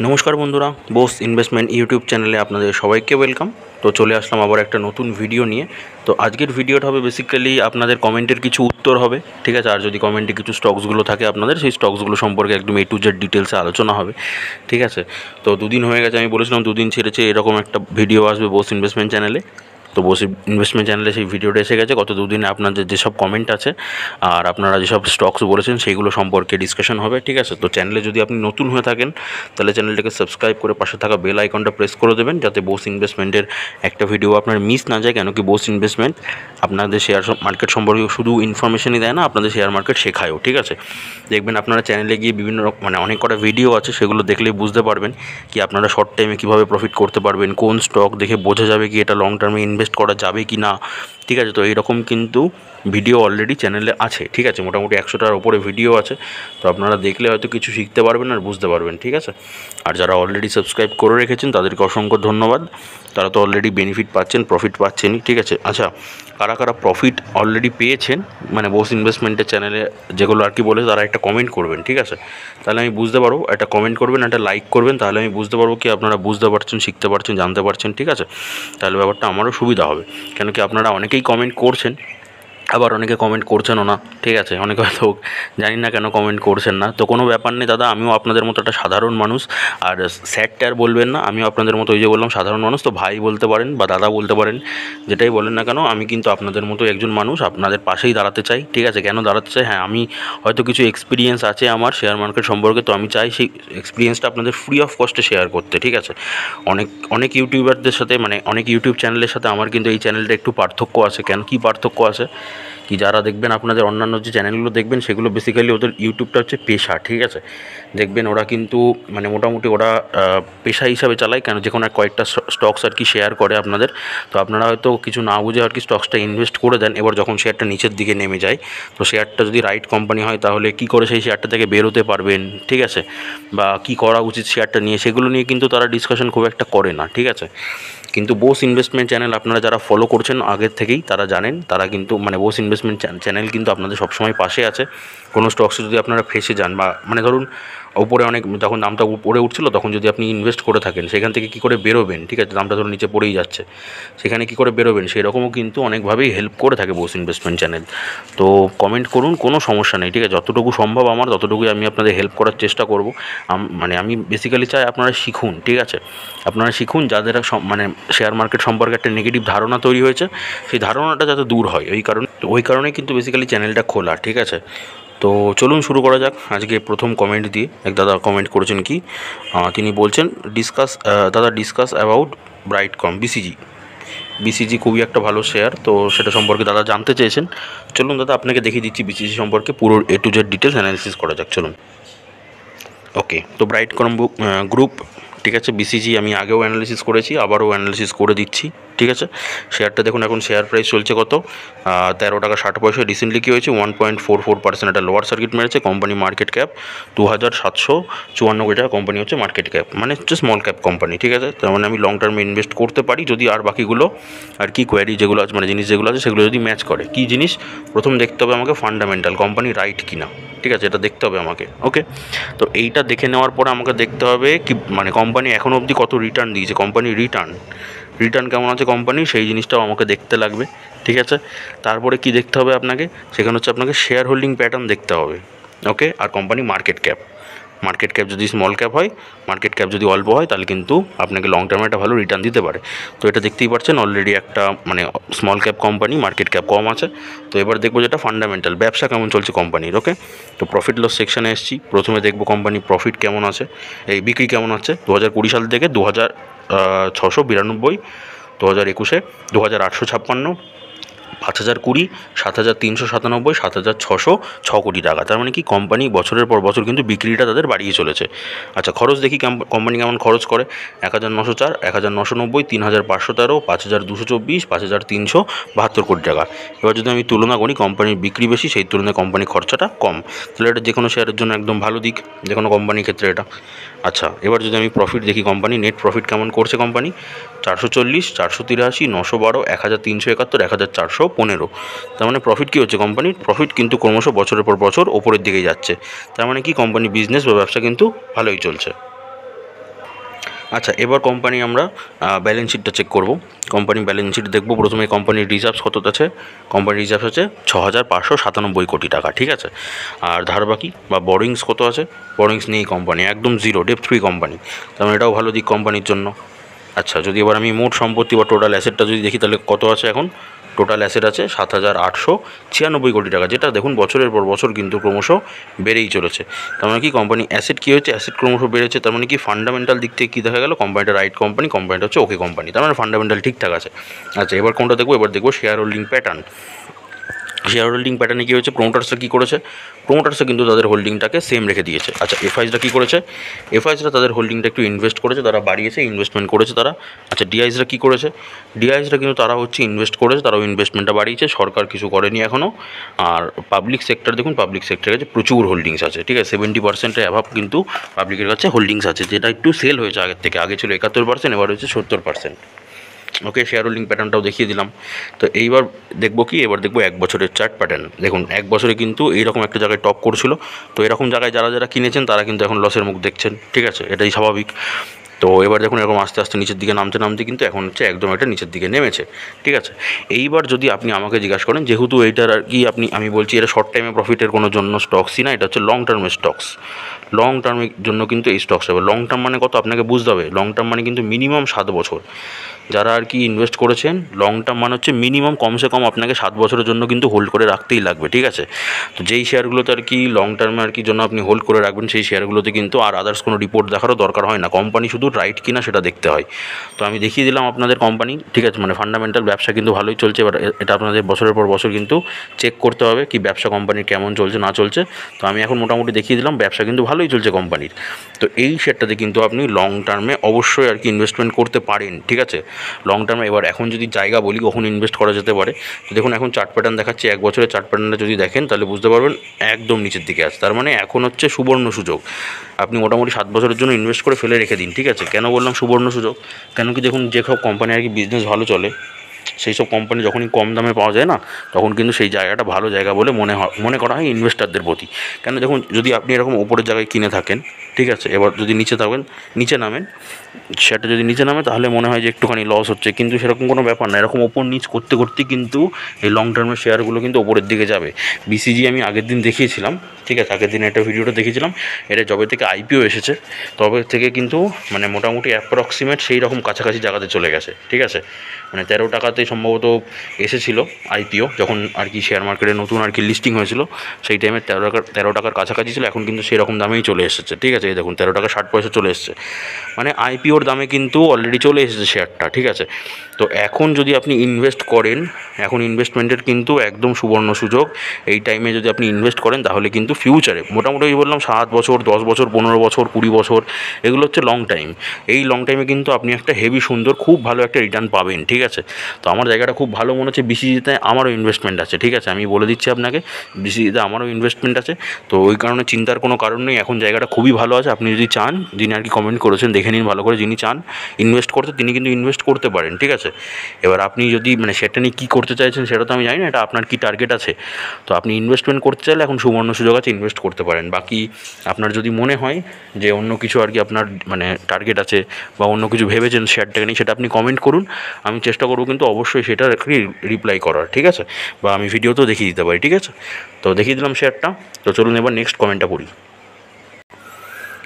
নমস্কার বন্ধুরা, Bose investment YouTube চ্যানেলে আপনাদের সবাইকে ওয়েলকাম। তো চলে আসলাম আবার একটা নতুন ভিডিও নিয়ে। তো আজকের ভিডিওটা হবে বেসিক্যালি আপনাদের কমেন্টের কিছু উত্তর হবে, ঠিক আছে। আর যদি কমেন্টে কিছু স্টকসগুলো থাকে আপনাদের, সেই স্টকসগুলো সম্পর্কে একদম A to Z ডিটেলসে আলোচনা হবে, ঠিক আছে। তো দুদিন হয়ে গেছে, আমি বলেছিলাম দুদিন ছেড়েছে এরকম একটা ভিডিও আসবে বোস ইনভেস্টমেন্ট চ্যানেলে। তো বোস ইনভেস্টমেন্ট চ্যানেলে সেই ভিডিওটা এসে গেছে। গত দুদিনে আপনাদের যেসব কমেন্ট আছে আর আপনারা যেসব স্টকস বলেছেন সেইগুলো সম্পর্কে ডিসকাশন হবে, ঠিক আছে। তো চ্যানেলে যদি আপনি নতুন হয়ে থাকেন তাহলে চ্যানেলটাকে সাবস্ক্রাইব করে পাশে থাকা বেল আইকনটা প্রেস করে দেবেন, যাতে বোস ইনভেস্টমেন্টের একটা ভিডিও আপনার মিস না যায়। কেন কি বোস ইনভেস্টমেন্ট আপনাদের শেয়ার মার্কেট সম্পর্কে শুধু ইনফরমেশনই দেয় না, আপনাদের শেয়ার মার্কেট শেখায়ও, ঠিক আছে। দেখবেন আপনারা চ্যানেলে গিয়ে বিভিন্ন অনেক কটা ভিডিও আছে, সেগুলো দেখলেই বুঝতে পারবেন কি আপনারা শর্ট টাইমে কীভাবে প্রফিট করতে পারবেন, কোন স্টক দেখে বোঝা যাবে কি এটা লং টার্মে ইনভেস্ট করা যাবে কি না, ঠিক আছে। তো এইরকম কিন্তু ভিডিও অলরেডি চ্যানেলে আছে, ঠিক আছে। মোটামুটি 100টার ওপরে ভিডিও আছে। তো আপনারা দেখলে হয়তো কিছু শিখতে পারবেন আর বুঝতে পারবেন, ঠিক আছে। আর যারা অলরেডি সাবস্ক্রাইব করে রেখেছেন তাদেরকে অসংখ্য ধন্যবাদ। তারা তো অলরেডি বেনিফিট পাচ্ছেন, প্রফিট পাচ্ছেনই, ঠিক আছে। আচ্ছা, কারা কারা প্রফিট অলরেডি পেয়েছেন মানে বোস ইনভেস্টমেন্টের চ্যানেলে যেগুলো আর কি বলে, তারা একটা কমেন্ট করবেন, ঠিক আছে। তাহলে আমি বুঝতে পারবো। একটা কমেন্ট করবেন, একটা লাইক করবেন, তাহলে আমি বুঝতে পারবো কি আপনারা বুঝতে পারছেন, শিখতে পারছেন, জানতে পারছেন, ঠিক আছে। তাহলে ব্যাপারটা আমারও সুবিধা হবে। কেন কি আপনারা অনেকেই কমেন্ট করছেন, আবার অনেকে কমেন্ট করছেনও না, ঠিক আছে। অনেকে হয়তো জানি না কেন কমেন্ট করছেন না। তো কোনো ব্যাপার নেই দাদা, আমিও আপনাদের মতো একটা সাধারণ মানুষ। আর স্যারটা আর বলবেন না, আমিও আপনাদের মতো ওই যে বললাম সাধারণ মানুষ। তো ভাই বলতে পারেন বা দাদা বলতে পারেন, যেটাই বলেন না কেন, আমি কিন্তু আপনাদের মতো একজন মানুষ, আপনাদের পাশেই দাঁড়াতে চাই, ঠিক আছে। কেন দাঁড়াতে চাই? হ্যাঁ, আমি হয়তো কিছু এক্সপিরিয়েন্স আছে আমার শেয়ার মার্কেট সম্পর্কে, তো আমি চাই সেই এক্সপিরিয়েন্সটা আপনাদের ফ্রি অফ কস্টে শেয়ার করতে, ঠিক আছে। অনেক অনেক ইউটিউবারদের সাথে অনেক ইউটিউব চ্যানেলের সাথে আমার কিন্তু এই চ্যানেলটা একটু পার্থক্য আছে। কেন কী পার্থক্য আছে কি, যারা দেখবেন আপনাদের অন্যান্য যে চ্যানেলগুলো দেখবেন সেগুলো বেসিক্যালি ওদের ইউটিউবটা হচ্ছে পেশা, ঠিক আছে। দেখবেন ওরা কিন্তু মোটামুটি ওরা পেশা হিসাবে চালায়। কেন, যে কোনো কয়েকটা স্টকস আর কি শেয়ার করে আপনাদের। তো আপনারা হয়তো কিছু না বুঝে আর কি স্টকসটা ইনভেস্ট করে দেন। এবার যখন শেয়ারটা নিচের দিকে নেমে যায়, তো শেয়ারটা যদি রাইট কোম্পানি হয় তাহলে কী করে সেই শেয়ারটা থেকে বেরোতে পারবেন, ঠিক আছে, বা কী করা উচিত শেয়ারটা নিয়ে, সেগুলো নিয়ে কিন্তু তারা ডিসকাশন খুব একটা করে না, ঠিক আছে। কিন্তু বোস ইনভেস্টমেন্ট চ্যানেল আপনারা যারা ফলো করছেন আগের থেকেই তারা জানেন, তারা কিন্তু বোস ইনভেস্টমেন্ট চ্যানেল কিন্তু আপনাদের সবসময় পাশে আছে। কোনো স্টকসে যদি আপনারা ফেসে যান বা ধরুন উপরে অনেক যখন দামটা উপরে উঠছিল তখন যদি আপনি ইনভেস্ট করে থাকেন, সেখান থেকে কী করে বেরোবেন, ঠিক আছে, দামটা ধরুন নিচে পড়েই যাচ্ছে, সেখানে কী করে বেরোবেন, সেরকমও কিন্তু অনেকভাবেই হেল্প করে থাকে বোস ইনভেস্টমেন্ট চ্যানেল। তো কমেন্ট করুন, কোনো সমস্যা নেই, ঠিক আছে। যতটুকু সম্ভব আমার ততটুকুই আমি আপনাদের হেল্প করার চেষ্টা করব। আমি বেসিক্যালি চাই আপনারা শিখুন, ঠিক আছে। আপনারা শিখুন, যাদের শেয়ার মার্কেট সম্পর্কে একটা নেগেটিভ ধারণা তৈরি হয়েছে, সেই ধারণাটা যাতে দূর হয়, ওই কারণেই কিন্তু বেসিক্যালি চ্যানেলটা খোলা, ঠিক আছে। তো চলুন শুরু করা যাক আজকে প্রথম কমেন্ট দিয়ে। এক দাদা কমেন্ট করেছেন কি, তিনি বলছেন ডিসকাস অ্যাবাউট ব্রাইটকম বিসিজি খুবই একটা ভালো শেয়ার, তো সেটা সম্পর্কে দাদা জানতে চেয়েছেন। চলুন দাদা আপনাকে দেখিয়ে দিচ্ছি বিসিজি সম্পর্কে পুরো A to Z details analysis করা যাক, চলুন। ওকে, তো ব্রাইটকম গ্রুপ, ঠিক আছে। বিসিজি আমি আগেও অ্যানালিসিস করেছি, আবারও অ্যানালিসিস করে দিচ্ছি, ঠিক আছে। শেয়ারটা দেখুন, এখন শেয়ার প্রাইস চলছে কত, 13 টাকা 60 পয়সা। রিসেন্টলি কী হয়েছে, 1.44% একটা লোয়ার সার্কিট মেরেছে। কোম্পানি মার্কেট ক্যাপ 2754 কোটি টাকা কোম্পানি হচ্ছে মার্কেট ক্যাপ, হচ্ছে স্মল ক্যাপ কোম্পানি, ঠিক আছে। তার আমি লং টার্মে ইনভেস্ট করতে পারি যদি আর বাকিগুলো আর কি কোয়ারি যেগুলো আছে জিনিস যেগুলো আছে সেগুলো যদি ম্যাচ করে। কী জিনিস? প্রথম দেখতে হবে আমাকে ফান্ডামেন্টাল, কোম্পানি রাইট কিনা, ঠিক আছে, এটা দেখতে হবে আমাকে। ওকে, তো এইটা দেখে নেওয়ার পরে আমাকে দেখতে হবে কি কোম্পানি এখনও অবধি কত রিটার্ন দিয়েছে, কোম্পানি রিটার্ন কেমন আছে কোম্পানি, সেই জিনিসটাও আমাকে দেখতে লাগবে, ঠিক আছে। তারপরে কি দেখতে হবে আপনাকে, সেখানে হচ্ছে আপনাকে শেয়ার হোল্ডিং প্যাটার্ন দেখতে হবে। ওকে, আর কোম্পানি মার্কেট ক্যাপ যদি স্মল ক্যাপ হয়, মার্কেট ক্যাপ যদি অল্প হয়, তাহলে কিন্তু আপনাকে লং টার্মে একটা ভালো রিটার্ন দিতে পারে। তো এটা দেখতেই পাচ্ছেন অলরেডি একটা small cap company, market cap কম আছে। তো এবার দেখবো যেটা ফান্ডামেন্টাল, ব্যবসা কেমন চলছে কোম্পানির। ওকে, তো প্রফিট লস সেকশানে এসেছি। প্রথমে দেখবো কোম্পানি প্রফিট কেমন আছে, এই বিক্রি কেমন আছে 2020 সাল থেকে 2692, 2021-এ 2856, 5020, 7397, 7606 কোটি টাকা। তার কি কোম্পানি বছরের পর বছর কিন্তু বিক্রিটা তাদের বাড়িয়ে চলেছে। আচ্ছা, খরচ দেখি কোম্পানি কেমন খরচ করে। 1904, 1990, 3513, 5224, 5372 কোটি টাকা। এবার যদি আমি তুলনা করি, কোম্পানির বিক্রি বেশি, সেই তুলনায় কোম্পানির খরচাটা কম। তাহলে এটা যে কোনো শেয়ারের জন্য একদম ভালো দিক, যে কোনো কোম্পানির ক্ষেত্রে এটা। আচ্ছা, এবার যদি আমি প্রফিট দেখি, কোম্পানি নেট প্রফিট কেমন করছে কোম্পানি, 440, 483, 912, 1371, 1415। তার প্রফিট কী হচ্ছে, কোম্পানির প্রফিট কিন্তু ক্রমশ বছরের পর বছর ওপরের দিকে যাচ্ছে। তার কি কোম্পানি বিজনেস বা ব্যবসা কিন্তু ভালোই চলছে। আচ্ছা, এবার কোম্পানি আমরা ব্যালেন্স শিটটা চেক করব। কোম্পানি ব্যালেন্স শিট দেখব। প্রথমে কোম্পানির রিজার্ভস কত আছে। কোম্পানির রিজার্ভ আছে 6,597 কোটি টাকা, ঠিক আছে। আর ধার বাকি বা বরোইংস কত আছে, বরোইংস নেই কোম্পানি, একদম জিরো, ডেপ্ট ফ্রি কোম্পানি। তার মানে এটাও ভালো দিক কোম্পানির জন্য। আচ্ছা, যদি এবার আমি মোট সম্পত্তি বা টোটাল অ্যাসেটটা যদি দেখি, তাহলে কত আছে এখন। টোটাল অ্যাসেট আছে 7,896 কোটি টাকা, যেটা দেখুন বছরের পর বছর কিন্তু ক্রমশ বেড়েই চলেছে। তার মানে কি কোম্পানি অ্যাসেট কী হয়েছে, অ্যাসেট ক্রমশ বেড়েছে। তার মানে কি ফান্ডামেন্টাল দিক থেকে কী দেখা গেল, কোম্পানিটা রাইট কোম্পানি, কোম্পানিটা হচ্ছে ওকে কোম্পানি, তার মানে ফান্ডামেন্টাল ঠিকঠাক আছে। আচ্ছা, এবার কোনটা দেখবো, এবার দেখবো share holding pattern. Share holding প্যাটার্নে কী হয়েছে, প্রোমোটার্সরা কী করেছে, প্রোমোটার্সরা কিন্তু তাদের হোল্ডিংটাকে সেম রেখে দিয়েছে। আচ্ছা, এফআইসরা কী করেছে, এফআইসরা তাদের হোল্ডিংটা একটু ইনভেস্ট করেছে, তারা বাড়িয়েছে, ইনভেস্টমেন্ট করেছে তারা। আচ্ছা, ডিআইসরা কী করেছে, ডিআইসরা কিন্তু তারা হচ্ছে ইনভেস্ট করেছে, তারাও ইনভেস্টমেন্টটা বাড়িয়েছে, সরকার কিছু করেনি এখনও। আর পাবলিক সেক্টর দেখুন, পাবলিক সেক্টরের কাছে প্রচুর হোল্ডিংস আছে, ঠিক আছে, 70%-এর অ্যাভাব কিন্তু পাবলিকের কাছে হোল্ডিংস আছে, যেটা একটু সেল হয়েছে আগের থেকে। আগে ছিল 71%, এবার হচ্ছে 70%। ওকে, শেয়ার হোল্ডিং প্যাটার্নটাও দেখিয়ে দিলাম। তো এইবার দেখবো কি, এবার দেখবো 1 বছরের চার্ট প্যাটার্ন। দেখুন 1 বছরে কিন্তু এইরকম একটা জায়গায় টপ করছিল। তো এরকম জায়গায় যারা যারা কিনেছেন তারা কিন্তু এখন লসের মুখ দেখছেন, ঠিক আছে, এটাই স্বাভাবিক। তো এবার দেখুন এরকম আস্তে আস্তে নিচের দিকে নামতে নামতে কিন্তু এখন হচ্ছে একদম একটা নিচের দিকে নেমেছে, ঠিক আছে। এইবার যদি আপনি আমাকে জিজ্ঞাসা করেন, যেহেতু এইটার আর কি আমি বলছি এটা শর্ট টাইমে প্রফিটের কোনো জন্য স্টকসই না, এটা হচ্ছে লং টার্মের স্টকস। লং টার্মের জন্য কিন্তু এই স্টকস হবে। লং টার্ম মানে কত আপনাকে বুঝতে হবে, লং টার্ম মানে কিন্তু মিনিমাম 7 বছর। যারা আর কি ইনভেস্ট করেছেন, লং টার্ম মানে হচ্ছে মিনিমাম কমসে কম আপনাকে 7 বছরের জন্য কিন্তু হোল্ড করে রাখতেই লাগবে, ঠিক আছে। তো যেই শেয়ারগুলোতে আর কি লং টার্মে আর কি জন্য আপনি হোল্ড করে রাখবেন, সেই শেয়ারগুলোতে কিন্তু আর আদার্স কোনো রিপোর্ট দেখারও দরকার হয় না, কোম্পানি শুধু রাইট কিনা সেটা দেখতে হয়। তো আমি দেখিয়ে দিলাম আপনাদের কোম্পানি, ঠিক আছে, মানে ফান্ডামেন্টাল ব্যবসা কিন্তু ভালোই চলছে। এবার এটা আপনাদের বছরের পর বছর কিন্তু চেক করতে হবে কি ব্যবসা কোম্পানির কেমন চলছে না চলছে। তো আমি এখন মোটামুটি দেখিয়ে দিলাম ব্যবসা কিন্তু ভালোই চলছে কোম্পানির। তো এই শেয়ারটাতে কিন্তু আপনি লং টার্মে অবশ্যই আর কি ইনভেস্টমেন্ট করতে পারেন, ঠিক আছে, লং টার্মে। এবার এখন যদি জায়গা বলি কখন ইনভেস্ট করা যেতে পারে, তো দেখুন এখন চার্ট প্যাটার্ন দেখাচ্ছে, 1 বছরের চার্ট প্যাটার্নটা যদি দেখেন তাহলে বুঝতে পারবেন একদম নিচের দিকে আছে। তার মানে এখন হচ্ছে সুবর্ণ সুযোগ, আপনি মোটামুটি 7 বছরের জন্য ইনভেস্ট করে ফেলে রেখে দিন, ঠিক আছে। কেন বললাম সুবর্ণ সুযোগ, কেন কি দেখুন যেসব কোম্পানি আর কি বিজনেস ভালো চলে, সেই সব কোম্পানি যখনই কম দামে পাওয়া যায় না, তখন কিন্তু সেই জায়গাটা ভালো জায়গা বলে মনে করা হয় ইনভেস্টারদের প্রতি। কেন দেখুন যদি আপনি এরকম ওপরের জায়গায় কিনে থাকেন, ঠিক আছে, এবার যদি নিচে নামেন, সেটা যদি নিচে নামে তাহলে মনে হয় যে একটুখানি লস হচ্ছে, কিন্তু সেরকম কোনো ব্যাপার না। এরকম ওপর নিচ করতে করতেই কিন্তু এই লং টার্মের শেয়ারগুলো কিন্তু ওপরের দিকে যাবে। বিসিজি আমি আগের দিন দেখিয়েছিলাম, ঠিক আছে, আগের দিন একটা ভিডিওটা দেখিয়েছিলাম। এটা যবে থেকে আইপিও এসেছে তবে থেকে কিন্তু মানে মোটামুটি অ্যাপ্রক্সিমেট সেই রকম কাছাকাছি জায়গাতে চলে গেছে, ঠিক আছে। মানে 13 টাকাতে সম্ভবত এসেছিলো আইপিও, যখন আর কি শেয়ার মার্কেটে নতুন আর কি লিস্টিং হয়েছিল, সেই টাইমে 13 টাকার কাছাকাছি ছিল। এখন কিন্তু সেরকম দামেই চলে এসেছে, ঠিক আছে। এই দেখুন 13 টাকা 60 পয়সা চলে এসেছে, মানে আইপিওর দামে কিন্তু অলরেডি চলে এসেছে শেয়ারটা, ঠিক আছে। তো এখন যদি আপনি ইনভেস্ট করেন, এখন ইনভেস্টমেন্টের কিন্তু একদম সুবর্ণ সুযোগ। এই টাইমে যদি আপনি ইনভেস্ট করেন তাহলে কিন্তু ফিউচারে মোটামুটি বললাম 7 বছর, 10 বছর, 15 বছর, 20 বছর, এগুলো হচ্ছে লং টাইম। এই লং টাইমে কিন্তু আপনি একটা হেভি সুন্দর খুব ভালো একটা রিটার্ন পাবেন, ঠিক আছে। তো আমার জায়গাটা খুব ভালো মনে হচ্ছে। বিসিজিতে আমারও ইনভেস্টমেন্ট আছে, ঠিক আছে, আমি বলে দিচ্ছি আপনাকে, বিসিজিতে আমারও ইনভেস্টমেন্ট আছে। তো ওই কারণে চিন্তার কোনো কারণ নেই, এখন জায়গাটা খুবই ভালো আছে। আপনি যদি চান, যিনি আর কি কমেন্ট করেছেন দেখে নিন ভালো করে, যিনি চান ইনভেস্ট করতে তিনি কিন্তু ইনভেস্ট করতে পারেন, ঠিক আছে। এবার আপনি যদি মানে সেটা নিয়ে কী করতে চাইছেন সেটা তো আমি জানি না, এটা আপনার কী টার্গেট আছে। তো আপনি ইনভেস্টমেন্ট করতে চাইলে এখন সুবর্ণ সুযোগ আছে, ইনভেস্ট করতে পারেন। বাকি আপনার যদি মনে হয় যে অন্য কিছু আর কি আপনার মানে টার্গেট আছে বা অন্য কিছু ভেবেছেন শেয়ারটাকে নিয়ে, সেটা আপনি কমেন্ট করুন, আমি চেষ্টা করবো কিন্তু অবশ্যই সেটা রিপ্লাই করার, ঠিক আছে, বা আমি ভিডিওতেও দেখিয়ে দিতে পারি, ঠিক আছে। তো দেখিয়ে দিলাম শেয়ারটা। তো চলুন এবার নেক্সট কমেন্টটা পড়ি।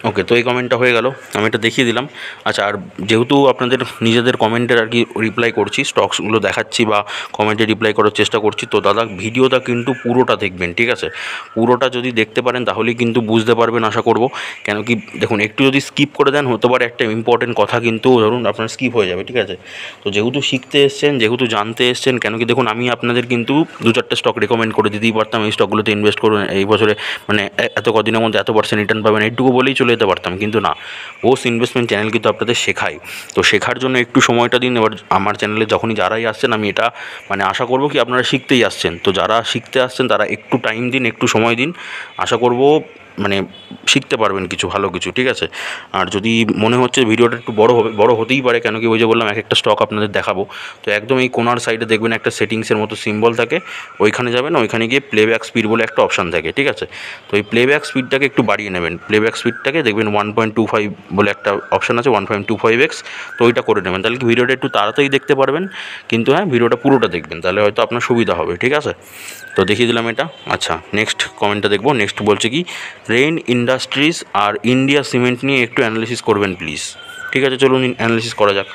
ওকে, তো এই কমেন্টটা হয়ে গেল, আমি এটা দেখিয়ে দিলাম। আচ্ছা, আর যেহেতু আপনাদের নিজেদের কমেন্টের আর কি রিপ্লাই করছি, স্টকসগুলো দেখাচ্ছি বা কমেন্টে রিপ্লাই করার চেষ্টা করছি, তো দাদা ভিডিওটা কিন্তু পুরোটা দেখবেন, ঠিক আছে। পুরোটা যদি দেখতে পারেন তাহলেই কিন্তু বুঝতে পারবেন আশা করব। কেন কি দেখুন একটু যদি স্কিপ করে দেন, হতে পারে একটা ইম্পর্টেন্ট কথা কিন্তু ধরুন আপনার স্কিপ হয়ে যাবে, ঠিক আছে। তো যেহেতু শিখতে এসছেন, যেহেতু জানতে এসছেন, কেন কি দেখুন আমি আপনাদের কিন্তু 2-4টে স্টক রেকমেন্ড করে দিতেই পারতাম, এই স্টকগুলোতে ইনভেস্ট করুন, এই বছরে মানে এত কদিনের মধ্যে এত% রিটার্ন পাবেন, এইটুকু বলেই চলে যেতে পারতাম, কিন্তু না, বোস ইনভেস্টমেন্ট চ্যানেল কিন্তু আপনাদের শেখায়। তো শেখার জন্য একটু সময়টা দিন। এবার আমার চ্যানেলে যখনই যারাই আসছেন, আমি এটা মানে আশা করব কি আপনারা শিখতেই আসছেন। তো যারা শিখতে আসছেন তারা একটু টাইম দিন, একটু সময় দিন, আশা করব মানে শিখতে পারবেন কিছু ভালো কিছু, ঠিক আছে। আর যদি মনে হচ্ছে ভিডিওটা একটু বড় হতেই পারে, কেন কি ওই যে বললাম এক একটা স্টক আপনাদের দেখাবো। তো একদম এই কোনার সাইডে দেখবেন একটা সেটিংসের মতো সিম্বল থাকে, ওইখানে যাবেন, ওইখানে গিয়ে প্লেব্যাক স্পিড বলে একটা অপশান থাকে, ঠিক আছে। তো এই প্লেব্যাক স্পিডটাকে একটু বাড়িয়ে নেবেন, প্লেব্যাক স্পিডটাকে দেখবেন 1.25 বলে একটা অপশান আছে, 1.25x। তো ওইটা করে নেবেন, তাহলে কি ভিডিওটা একটু তাড়াতাড়ি দেখতে পারবেন। কিন্তু হ্যাঁ, ভিডিওটা পুরোটা দেখবেন, তাহলে হয়তো আপনার সুবিধা হবে, ঠিক আছে। তো দেখিয়ে দিলাম এটা। আচ্ছা, নেক্সট কমেন্টটা দেখবো। নেক্সট বলছে কি, রেইন ইন্ডাস্ট্রিজ আর ইন্ডিয়া সিমেন্ট নিয়ে একটু অ্যানালিসিস করবেন প্লিজ। ঠিক আছে, চলুন অ্যানালিসিস করা যাক।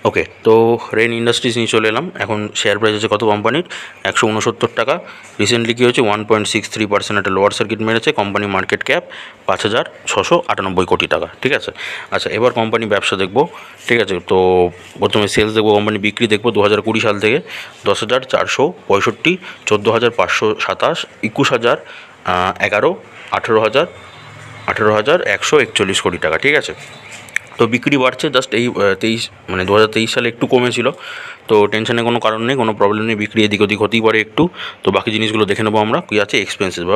ওকে, তো রেইন ইন্ডাস্ট্রিজ নিয়ে চলে এলাম। এখন শেয়ার প্রাইস আছে কত কোম্পানির, 169 টাকা। রিসেন্টলি কী হয়েছে, 1.63% একটা লোয়ার সার্কিট মেরেছে। কোম্পানি মার্কেট ক্যাপ 5,698 কোটি টাকা, ঠিক আছে। আচ্ছা, এবার কোম্পানি ব্যবসা দেখবো, ঠিক আছে। তো প্রথমে সেলস দেখবো, কোম্পানি বিক্রি দেখবো 2020 সাল থেকে 10,465, 14,527, 21,000, 11, 18,141 কোটি টাকা, ঠিক আছে। তো বিক্রি বাড়ছে, জাস্ট এই 2023 সালে একটু কমেছিল। তো টেনশনের কোনো কারণ নেই, কোনো প্রবলেম নেই, বিক্রি এদিক ওদিক হতেই পারে একটু। তো বাকি জিনিসগুলো দেখে নেবো আমরা, কী আছে এক্সপেন্সেস বা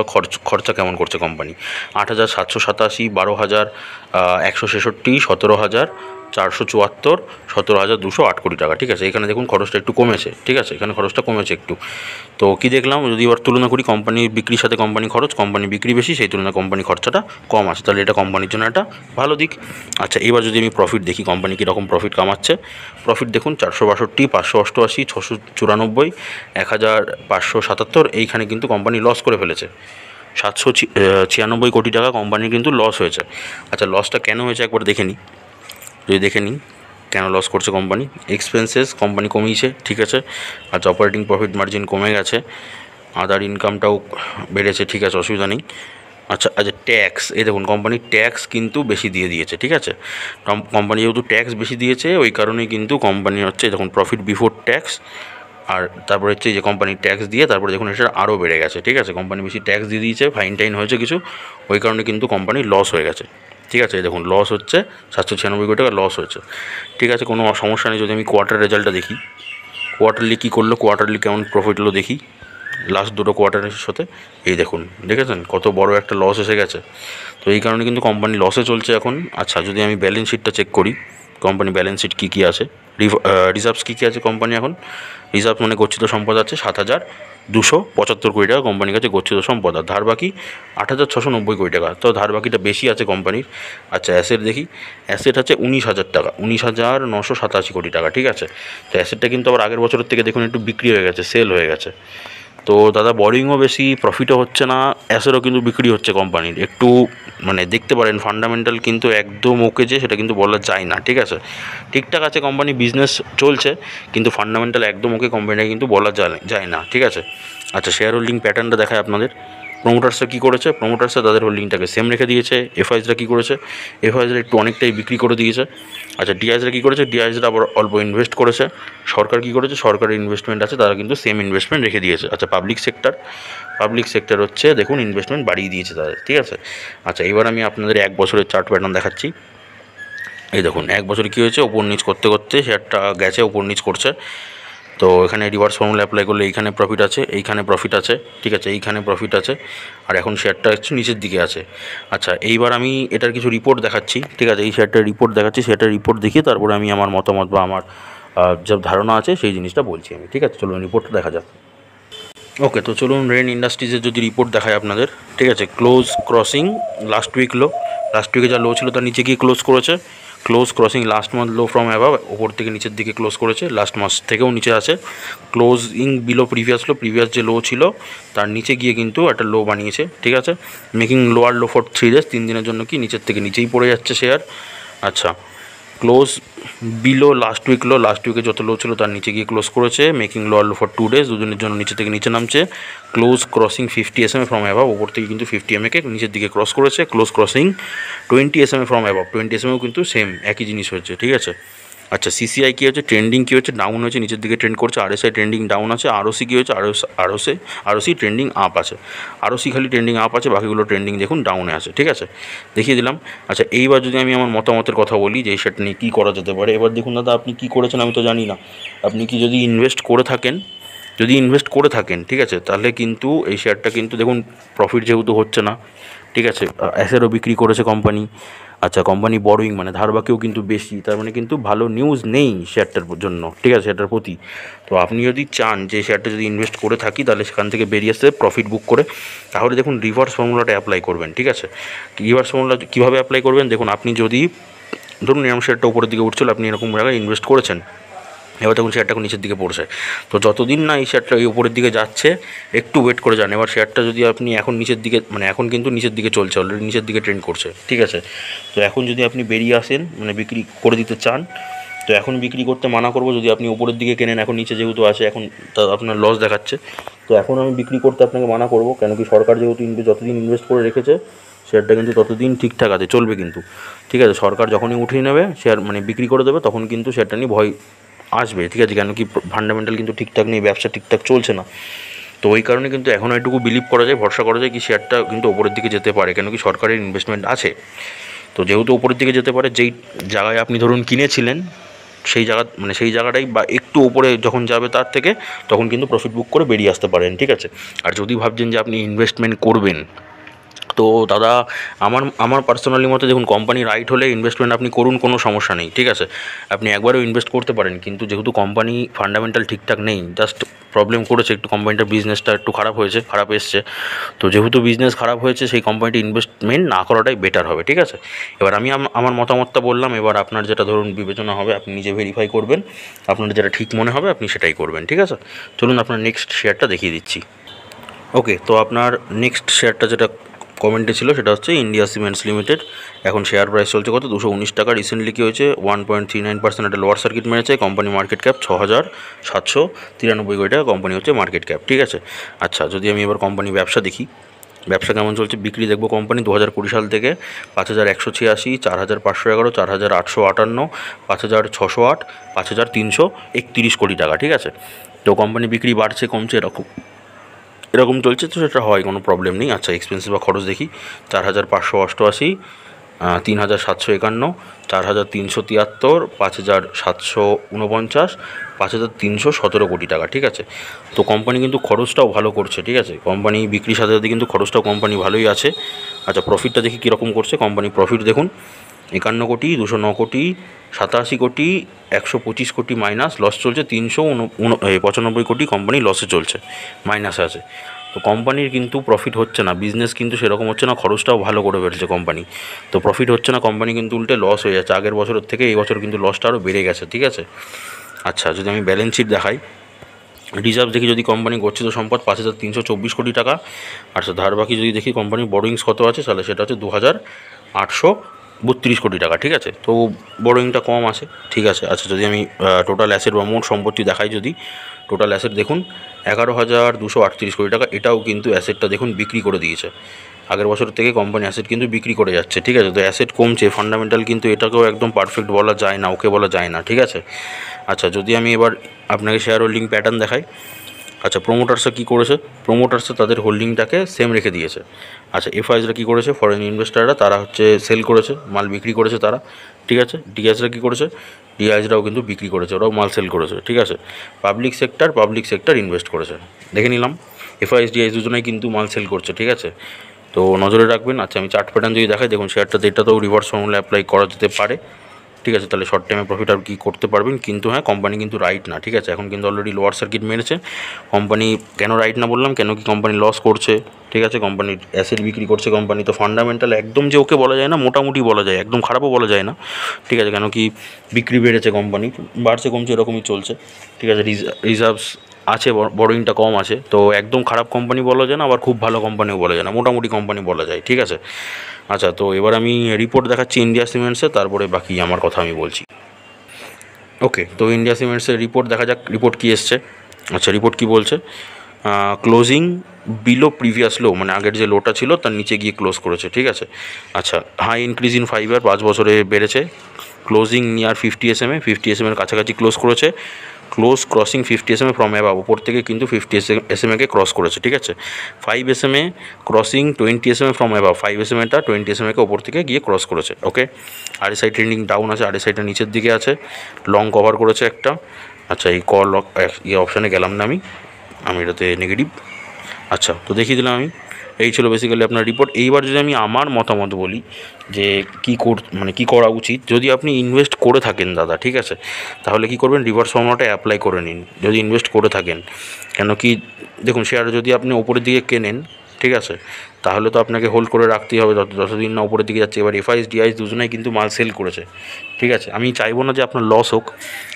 খরচা কেমন করছে কোম্পানি। 8,787, 12,166, 17,474, 17,208 কোটি টাকা, ঠিক আছে। এখানে দেখুন খরচটা একটু কমেছে, ঠিক আছে, এখানে খরচটা কমেছে একটু। তো কী দেখলাম, যদি এবার তুলনা করি কোম্পানির বিক্রির সাথে কোম্পানি খরচ, কোম্পানি বিক্রি বেশি, সেই তুলনায় কোম্পানি খরচাটা কম আছে, তাহলে এটা কোম্পানির জন্য একটা ভালো দিক। আচ্ছা, এবার যদি আমি প্রফিট দেখি, কোম্পানি কীরকম প্রফিট কামাচ্ছে। প্রফিট দেখুন 462, 588, 694, 1,577, এইখানে কিন্তু কোম্পানি লস করে ফেলেছে। 796 কোটি টাকা কোম্পানির কিন্তু লস হয়েছে। আচ্ছা, লসটা কেন হয়েছে একবার দেখে নিই, যদি দেখে নিই কেন লস করছে কোম্পানি। এক্সপেন্সেস কোম্পানি কমিয়েছে, ঠিক আছে। আচ্ছা, অপারেটিং প্রফিট মার্জিন কমে গেছে, আদার ইনকামটাও বেড়েছে, ঠিক আছে, অসুবিধা নেই। আচ্ছা, ট্যাক্স, এই দেখুন কোম্পানি ট্যাক্স কিন্তু বেশি দিয়ে দিয়েছে, ঠিক আছে। কোম্পানি যেহেতু ট্যাক্স বেশি দিয়েছে, ওই কারণেই কিন্তু কোম্পানি হচ্ছে দেখুন প্রফিট বিফোর ট্যাক্স, আর তারপরে হচ্ছে যে কোম্পানি ট্যাক্স দিয়ে তারপরে দেখুন এটা আরও বেড়ে গেছে, ঠিক আছে। কোম্পানি বেশি ট্যাক্স দিয়ে দিয়েছে, ফাইন টাইন হয়েছে কিছু, ওই কারণে কিন্তু কোম্পানি লস হয়ে গেছে, ঠিক আছে। দেখুন লস হচ্ছে 796 কোটি টাকা লস হয়েছে, ঠিক আছে, কোনো সমস্যা নেই। যদি আমি কোয়ার্টার রেজাল্টটা দেখি, কোয়ার্টারলি কী করলো, কোয়ার্টারলি কেমন প্রফিট হলো দেখি লাস্ট দুটো কোয়ার্টারের সাথে। এই দেখুন, দেখেছেন কত বড় একটা লস এসে গেছে। তো এই কারণে কিন্তু কোম্পানি লসে চলছে এখন। আচ্ছা, যদি আমি ব্যালেন্স শিটটা চেক করি, কোম্পানি ব্যালেন্স শিট কী কী আছে, রিজার্ভস কী কী আছে কোম্পানি এখন। রিজার্ভ মানে গচ্ছিত সম্পদ আছে 7,275 কোটি টাকা কোম্পানির কাছে গচ্ছিত সম্পদ, আর ধার বাকি 8,690 কোটি টাকা, তো ধার বাকিটা বেশি আছে কোম্পানির। আচ্ছা, অ্যাসেট দেখি, অ্যাসেট আছে 19,000 টাকা, 19,987 কোটি টাকা, ঠিক আছে। তো অ্যাসেটটা কিন্তু আবার আগের বছরের থেকে দেখুন একটু বিক্রি হয়ে গেছে, সেল হয়ে গেছে। তো দাদা বোরিংও বেশি, প্রফিটও হচ্ছে না, অ্যাসেটও কিন্তু বিক্রি হচ্ছে কোম্পানির। একটু মানে দেখতে পারেন ফান্ডামেন্টাল কিন্তু একদম ওকে, যে সেটা কিন্তু বলা যায় না, ঠিক আছে। ঠিকঠাক আছে কোম্পানি, বিজনেস চলছে, কিন্তু ফান্ডামেন্টাল একদম ওকে কোম্পানিটা কিন্তু বলা যায় না, ঠিক আছে। আচ্ছা, শেয়ার হোল্ডিং প্যাটার্নটা দেখায় আপনাদের। প্রোমোটার্সরা কী করেছে, প্রোমোটার্সরা তাদের হোল্ডিংটাকে সেম রেখে দিয়েছে। এফআইজরা কী করেছে, এফআইজরা একটু অনেকটাই বিক্রি করে দিয়েছে। আচ্ছা, ডিআইজরা কী করেছে, ডিআইজরা আবার অল্প ইনভেস্ট করেছে। সরকার কী করেছে, সরকারের ইনভেস্টমেন্ট আছে, তারা কিন্তু সেম ইনভেস্টমেন্ট রেখে দিয়েছে। আচ্ছা, পাবলিক সেক্টর হচ্ছে দেখুন ইনভেস্টমেন্ট বাড়িয়ে দিয়েছে তাদের, ঠিক আছে। আচ্ছা, এবার আমি আপনাদের 1 বছরের চার্ট প্যাটার্ন দেখাচ্ছি। এই দেখুন 1 বছরে কী হয়েছে, ওপর নিচ করতে করতে শেয়ারটা গেছে, ওপর নিচ করছে। তো এখানে রিভার্স ফর্মুলা অ্যাপ্লাই করলে এইখানে প্রফিট আছে, এইখানে প্রফিট আছে, ঠিক আছে, এইখানে প্রফিট আছে, আর এখন শেয়ারটা একটু নিচের দিকে আছে। আচ্ছা, এইবার আমি এটার কিছু রিপোর্ট দেখাচ্ছি, ঠিক আছে। এই শেয়ারটার রিপোর্ট দেখাচ্ছি, সেটার রিপোর্ট দেখিয়ে তারপরে আমি আমার মতামত বা আমার যা ধারণা আছে সেই জিনিসটা বলছি আমি, ঠিক আছে। চলুন রিপোর্টটা দেখা যাক। ওকে, তো চলুন রেন ইন্ডাস্ট্রিজের যদি রিপোর্ট দেখায় আপনাদের, ঠিক আছে। ক্লোজ ক্রসিং লাস্ট উইকে যা লো ছিল তার নিচে গিয়ে ক্লোজ করেছে। Close crossing last month low from above, ওপর থেকে নিচের দিকে ক্লোজ করেছে, লাস্ট মাস থেকেও নিচে আছে। ক্লোজিং বিলো প্রিভিয়াস যে লো ছিল তার নিচে গিয়ে কিন্তু একটা লো বানিয়েছে, ঠিক আছে। Making lower low for 3 days, 3 দিনের জন্য কি নিচের থেকে নিচেই পড়ে যাচ্ছে শেয়ার। আচ্ছা, ক্লোজ বিলো লাস্ট উইকে যত লো ছিল তার নিচে গিয়ে ক্লোজ করেছে। Making lower low for 2 days, দুদিনের জন্য নিচে থেকে নিচে নামছে। Close crossing 50 SMA from above, ওপর থেকে কিন্তু 50 MA কে নিচের দিকে ক্রস করেছে। Close crossing 20 SMA from অ্যাভাব, 20 SMA কিন্তু সেম একই জিনিস হচ্ছে, ঠিক আছে। আচ্ছা, সিসিআই কী হচ্ছে, ট্রেন্ডিং কী হচ্ছে, ডাউন হয়েছে, নিচের দিকে ট্রেন্ড করছে। আরএসআই ট্রেন্ডিং ডাউন আছে। আরওসি কী হচ্ছে, আরওসি ট্রেন্ডিং আপ আছে। আরওসি খালি ট্রেন্ডিং আপ আছে, বাকিগুলো ট্রেন্ডিং দেখুন ডাউনে আছে, ঠিক আছে, দেখিয়ে দিলাম। আচ্ছা, এইবার যদি আমি আমার মতামতের কথা বলি যে সেটা নিয়ে কী করা যেতে পারে। এবার দেখুন দাদা, আপনি কী করেছেন আমি তো জানি না। আপনি কি যদি ইনভেস্ট করে থাকেন, যদি ইনভেস্ট করে থাকেন, ঠিক আছে, তাহলে কিন্তু এই শেয়ারটা কিন্তু দেখুন প্রফিট যেহেতু হচ্ছে না, ঠিক আছে, অ্যাসেটও বিক্রি করেছে কোম্পানি। আচ্ছা, কোম্পানি বড়োইং মানে ধার বাকিও কিন্তু বেশি, তার মানে কিন্তু ভালো নিউজ নেই শেয়ারটার জন্য, ঠিক আছে, শেয়ারটার প্রতি। তো আপনি যদি চান যে শেয়ারটা যদি ইনভেস্ট করে থাকি তাহলে সেখান থেকে বেরিয়ে আসতে প্রফিট বুক করে, তাহলে দেখুন রিভার্স ফর্মুলাটা অ্যাপ্লাই করবেন, ঠিক আছে। রিভার্স ফর্মুলা কীভাবে অ্যাপ্লাই করবেন দেখুন, আপনি যদি ধরুন এরকম শেয়ারটা উপরের দিকে উঠছিল, আপনি এরকম জায়গায় ইনভেস্ট করেছেন, এবার দেখুন শেয়ারটা নিচের দিকে পড়ছে। তো যতদিন না এই শেয়ারটা এই উপরের দিকে যাচ্ছে একটু ওয়েট করে যান। এবার শেয়ারটা যদি আপনি এখন নিচের দিকে মানে এখন কিন্তু নিচের দিকে চলছে, অলরেডি নিচের দিকে ট্রেন্ড করছে, ঠিক আছে। তো এখন যদি আপনি বেরিয়ে আসেন মানে বিক্রি করে দিতে চান, তো এখন বিক্রি করতে মানা করবো। যদি আপনি উপরের দিকে কেনেন, এখন নিচে যেহেতু আছে এখন তা আপনার লস দেখাচ্ছে, তো এখন আমি বিক্রি করতে আপনাকে মানা করবো। কেন কি সরকার যেহেতু যতদিন ইনভেস্ট করে রেখেছে শেয়ারটা কিন্তু ততদিন ঠিকঠাক আছে, চলবে কিন্তু, ঠিক আছে। সরকার যখনই উঠিয়ে নেবে শেয়ার মানে বিক্রি করে দেবে, তখন কিন্তু শেয়ারটা নিয়ে ভয় আসবে, ঠিক আছে। কেন কি ফান্ডামেন্টাল কিন্তু ঠিকঠাক নেই, ব্যবসা ঠিকঠাক চলছে না। তো ওই কারণে কিন্তু এখন একটুকু বিলিভ করা যায়, ভরসা করা যায় কি শেয়ারটা কিন্তু ওপরের দিকে যেতে পারে, কেন কি সরকারের ইনভেস্টমেন্ট আছে। তো যেহেতু ওপরের দিকে যেতে পারে, যেই জায়গায় আপনি ধরুন কিনেছিলেন সেই জায়গা মানে সেই জায়গাটাই বা একটু ওপরে যখন যাবে তার থেকে, তখন কিন্তু প্রফিট বুক করে বেরিয়ে আসতে পারেন, ঠিক আছে। আর যদি ভাবছেন যে আপনি ইনভেস্টমেন্ট করবেন, তো দাদা আমার পার্সোনালি মতে দেখুন, কোম্পানি রাইট হলে ইনভেস্টমেন্ট আপনি করুন, কোনো সমস্যা নেই, ঠিক আছে। আপনি একবারও ইনভেস্ট করতে পারেন, কিন্তু যেহেতু কোম্পানি ফান্ডামেন্টাল ঠিকঠাক নেই, জাস্ট প্রবলেম করেছে একটু, কোম্পানিটার বিজনেসটা একটু খারাপ এসছে, তো যেহেতু বিজনেস খারাপ হয়েছে সেই কোম্পানিটি ইনভেস্টমেন্ট না করাটাই বেটার হবে, ঠিক আছে। এবার আমি আমার মতামতটা বললাম, এবার আপনার যেটা ধরুন বিবেচনা হবে আপনি নিজে ভেরিফাই করবেন, আপনার যেটা ঠিক মনে হবে আপনি সেটাই করবেন, ঠিক আছে। চলুন আপনার নেক্সট শেয়ারটা দেখিয়ে দিচ্ছি। ওকে, তো আপনার নেক্সট শেয়ারটা যেটা কমেন্টে ছিল সেটা হচ্ছে ইন্ডিয়া সিমেন্টস লিমিটেড। এখন শেয়ার প্রাইস চলছে কত, 219 টাকা। রিসেন্টলি কী হয়েছে, 1.39% একটা লোয়ার সার্কিট মেরেছে। কোম্পানি মার্কেট ক্যাপ 6,793 কোটি টাকা কোম্পানি হচ্ছে মার্কেট ক্যাপ, ঠিক আছে। আচ্ছা, যদি আমি এবার কোম্পানি ব্যবসা দেখি, ব্যবসা কেমন চলছে, বিক্রি দেখবো কোম্পানি 2020 সাল থেকে 5,186, 4,511, 4,858, 5,608, 5,331 কোটি টাকা, ঠিক আছে। তো কোম্পানি বিক্রি বাড়ছে কমছে এরকম চলছে, তো সেটা হয়, কোনো প্রবলেম নেই। আচ্ছা, এক্সপেন্সিভ বা খরচ দেখি, 4,588, 3,751, 4,373, 5,749, 5,317 কোটি টাকা, ঠিক আছে। তো কোম্পানি কিন্তু খরচটাও ভালো করছে, ঠিক আছে। কোম্পানি বিক্রির সাথে সাথে কিন্তু খরচটাও কোম্পানি ভালোই আছে। আচ্ছা, প্রফিটটা দেখি কীরকম করছে কোম্পানি। প্রফিট দেখুন 51 কোটি, 209 কোটি, 87 কোটি, 125 কোটি মাইনাস, লস চলছে 395 কোটি, কোম্পানি লসে চলছে, মাইনাসে আছে। তো কোম্পানির কিন্তু প্রফিট হচ্ছে না, বিজনেস কিন্তু সেরকম হচ্ছে না, খরচটাও ভালো করে ফেলছে কোম্পানি, তো প্রফিট হচ্ছে না, কোম্পানি কিন্তু উল্টে লস হয়ে যাচ্ছে। আগের বছরের থেকে এই বছর কিন্তু লসটা আরও বেড়ে গেছে, ঠিক আছে। আচ্ছা, যদি আমি ব্যালেন্স শিট দেখাই, রিজার্ভ দেখি যদি কোম্পানি গচ্ছিত সম্পদ 5,324 কোটি টাকা। আর ধার বাকি যদি দেখি কোম্পানির বরোইংস কত আছে, তাহলে সেটা হচ্ছে 2,832 কোটি টাকা, ঠিক আছে। তো বরোইংটা কম আছে, ঠিক আছে। আচ্ছা, যদি আমি টোটাল অ্যাসেট বা মোট সম্পত্তি দেখাই, যদি টোটাল অ্যাসেট দেখুন 11,238 কোটি টাকা, এটাও কিন্তু অ্যাসেটটা দেখুন বিক্রি করে দিয়েছে। আগের বছর থেকে কোম্পানি অ্যাসেট কিন্তু বিক্রি করে যাচ্ছে, ঠিক আছে। তো অ্যাসেট কমছে, ফান্ডামেন্টাল কিন্তু এটাকেও একদম পারফেক্ট বলা যায় না, ওকে বলা যায় না, ঠিক আছে। আচ্ছা, যদি আমি এবার আপনাকে শেয়ার হোল্ডিং প্যাটার্ন দেখাই, আচ্ছা, প্রোমোটার্সরা কী করেছে, প্রোমোটার্সরা তাদের হোল্ডিংটাকে সেম রেখে দিয়েছে। আচ্ছা, এফআইসরা কী করেছে, ফরেন ইনভেস্টাররা তারা হচ্ছে সেল করেছে, মাল বিক্রি করেছে তারা, ঠিক আছে। ডিআইসরা কী করেছে, ডিআইসরাও কিন্তু বিক্রি করেছে, ওরাও মাল সেল করেছে, ঠিক আছে। পাবলিক সেক্টর ইনভেস্ট করেছে, দেখে নিলাম। এফআইএস ডিআইস দুজনেই কিন্তু মাল সেল করছে, ঠিক আছে। তো নজরে রাখবেন। আচ্ছা, আমি চার্ট প্যাটার্ন যদি দেখাই, দেখুন শেয়ারটাতে এটাতেও রিভার্স ফর্মুলা অ্যাপ্লাই করা যেতে পারে, ঠিক আছে। তাহলে শর্ট টাইমে প্রফিট আর কি করতে পারবেন, কিন্তু হ্যাঁ, কোম্পানি কিন্তু রাইট না, ঠিক আছে। এখন কিন্তু অলরেডি লোয়ার সার্কিট মেরেছে কোম্পানি। কেন রাইট না বললাম, কেন কি কোম্পানি লস করছে, ঠিক আছে। কোম্পানির অ্যাসেট বিক্রি করছে কোম্পানি, তো ফান্ডামেন্টাল একদম যে ওকে বলা যায় না, মোটামুটি বলা যায়, একদম খারাপও বলা যায় না, ঠিক আছে। কেন কি বিক্রি বেড়েছে কোম্পানি, বাড়ছে কমছে এরকমই চলছে, ঠিক আছে। রিজার্ভস আছে, বরোইংটা কম আছে, তো একদম খারাপ কোম্পানি বলা যায় না, আবার খুব ভালো কোম্পানিও বলা যায় না, মোটামুটি কোম্পানি বলা যায়, ঠিক আছে। আচ্ছা, তো এবার আমি রিপোর্ট দেখাচ্ছি ইন্ডিয়া সিমেন্টসে, তারপরে বাকি আমার কথা আমি বলছি। ওকে, তো ইন্ডিয়া সিমেন্টসের রিপোর্ট দেখা যাক, রিপোর্ট কী এসছে। আচ্ছা, রিপোর্ট কী বলছে, ক্লোজিং বিলো প্রিভিয়াস লো, মানে আগের যে লোটা ছিল তার নিচে গিয়ে ক্লোজ করেছে, ঠিক আছে। আচ্ছা, হাই ইনক্রিজ ইন 5 ইয়ার, 5 বছরে বেড়েছে। ক্লোজিং নিয়ার 50 SMA, 50 SMA এর কাছাকাছি ক্লোজ করেছে। Close crossing 50 SMA from above, ওপর থেকে কিন্তু 50 SMA-কে ক্রস করেছে, ঠিক আছে। 5 SMA crossing 20 SMA from above, 5 SMA-টা 20 SMA-কে ওপর থেকে গিয়ে ক্রস করেছে, ওকে। আরএসআই ট্রেন্ডিং ডাউন আছে, আরএসআইটা নিচের দিকে আছে, লং কভার করেছে একটা। আচ্ছা, এই কল অপশানে গেলাম না আমি, আমি এটাতে নেগেটিভ। আচ্ছা, তো দেখিয়ে দিলাম আমি। এই ছিল বেসিক্যালি আপনার রিপোর্ট। এইবার যদি আমি আমার মতামত বলি যে কী করা উচিত, যদি আপনি ইনভেস্ট করে থাকেন দাদা, ঠিক আছে, তাহলে কী করবেন, রিভার্স ফর্মুলাটা অ্যাপ্লাই করে নিন যদি ইনভেস্ট করে থাকেন। কেন কি দেখুন, শেয়ার যদি আপনি ওপরের দিকে কেনেন, ঠিক আছে, তাহলে তো আপনাকে হোল্ড করে রাখতেই হবে যতদিন না ওপরের দিকে যাচ্ছে। এবার এফআইএস ডিআইএস দুজনেই কিন্তু মাল সেল করেছে, ঠিক আছে। আমি চাইবো না যে আপনার লস হোক,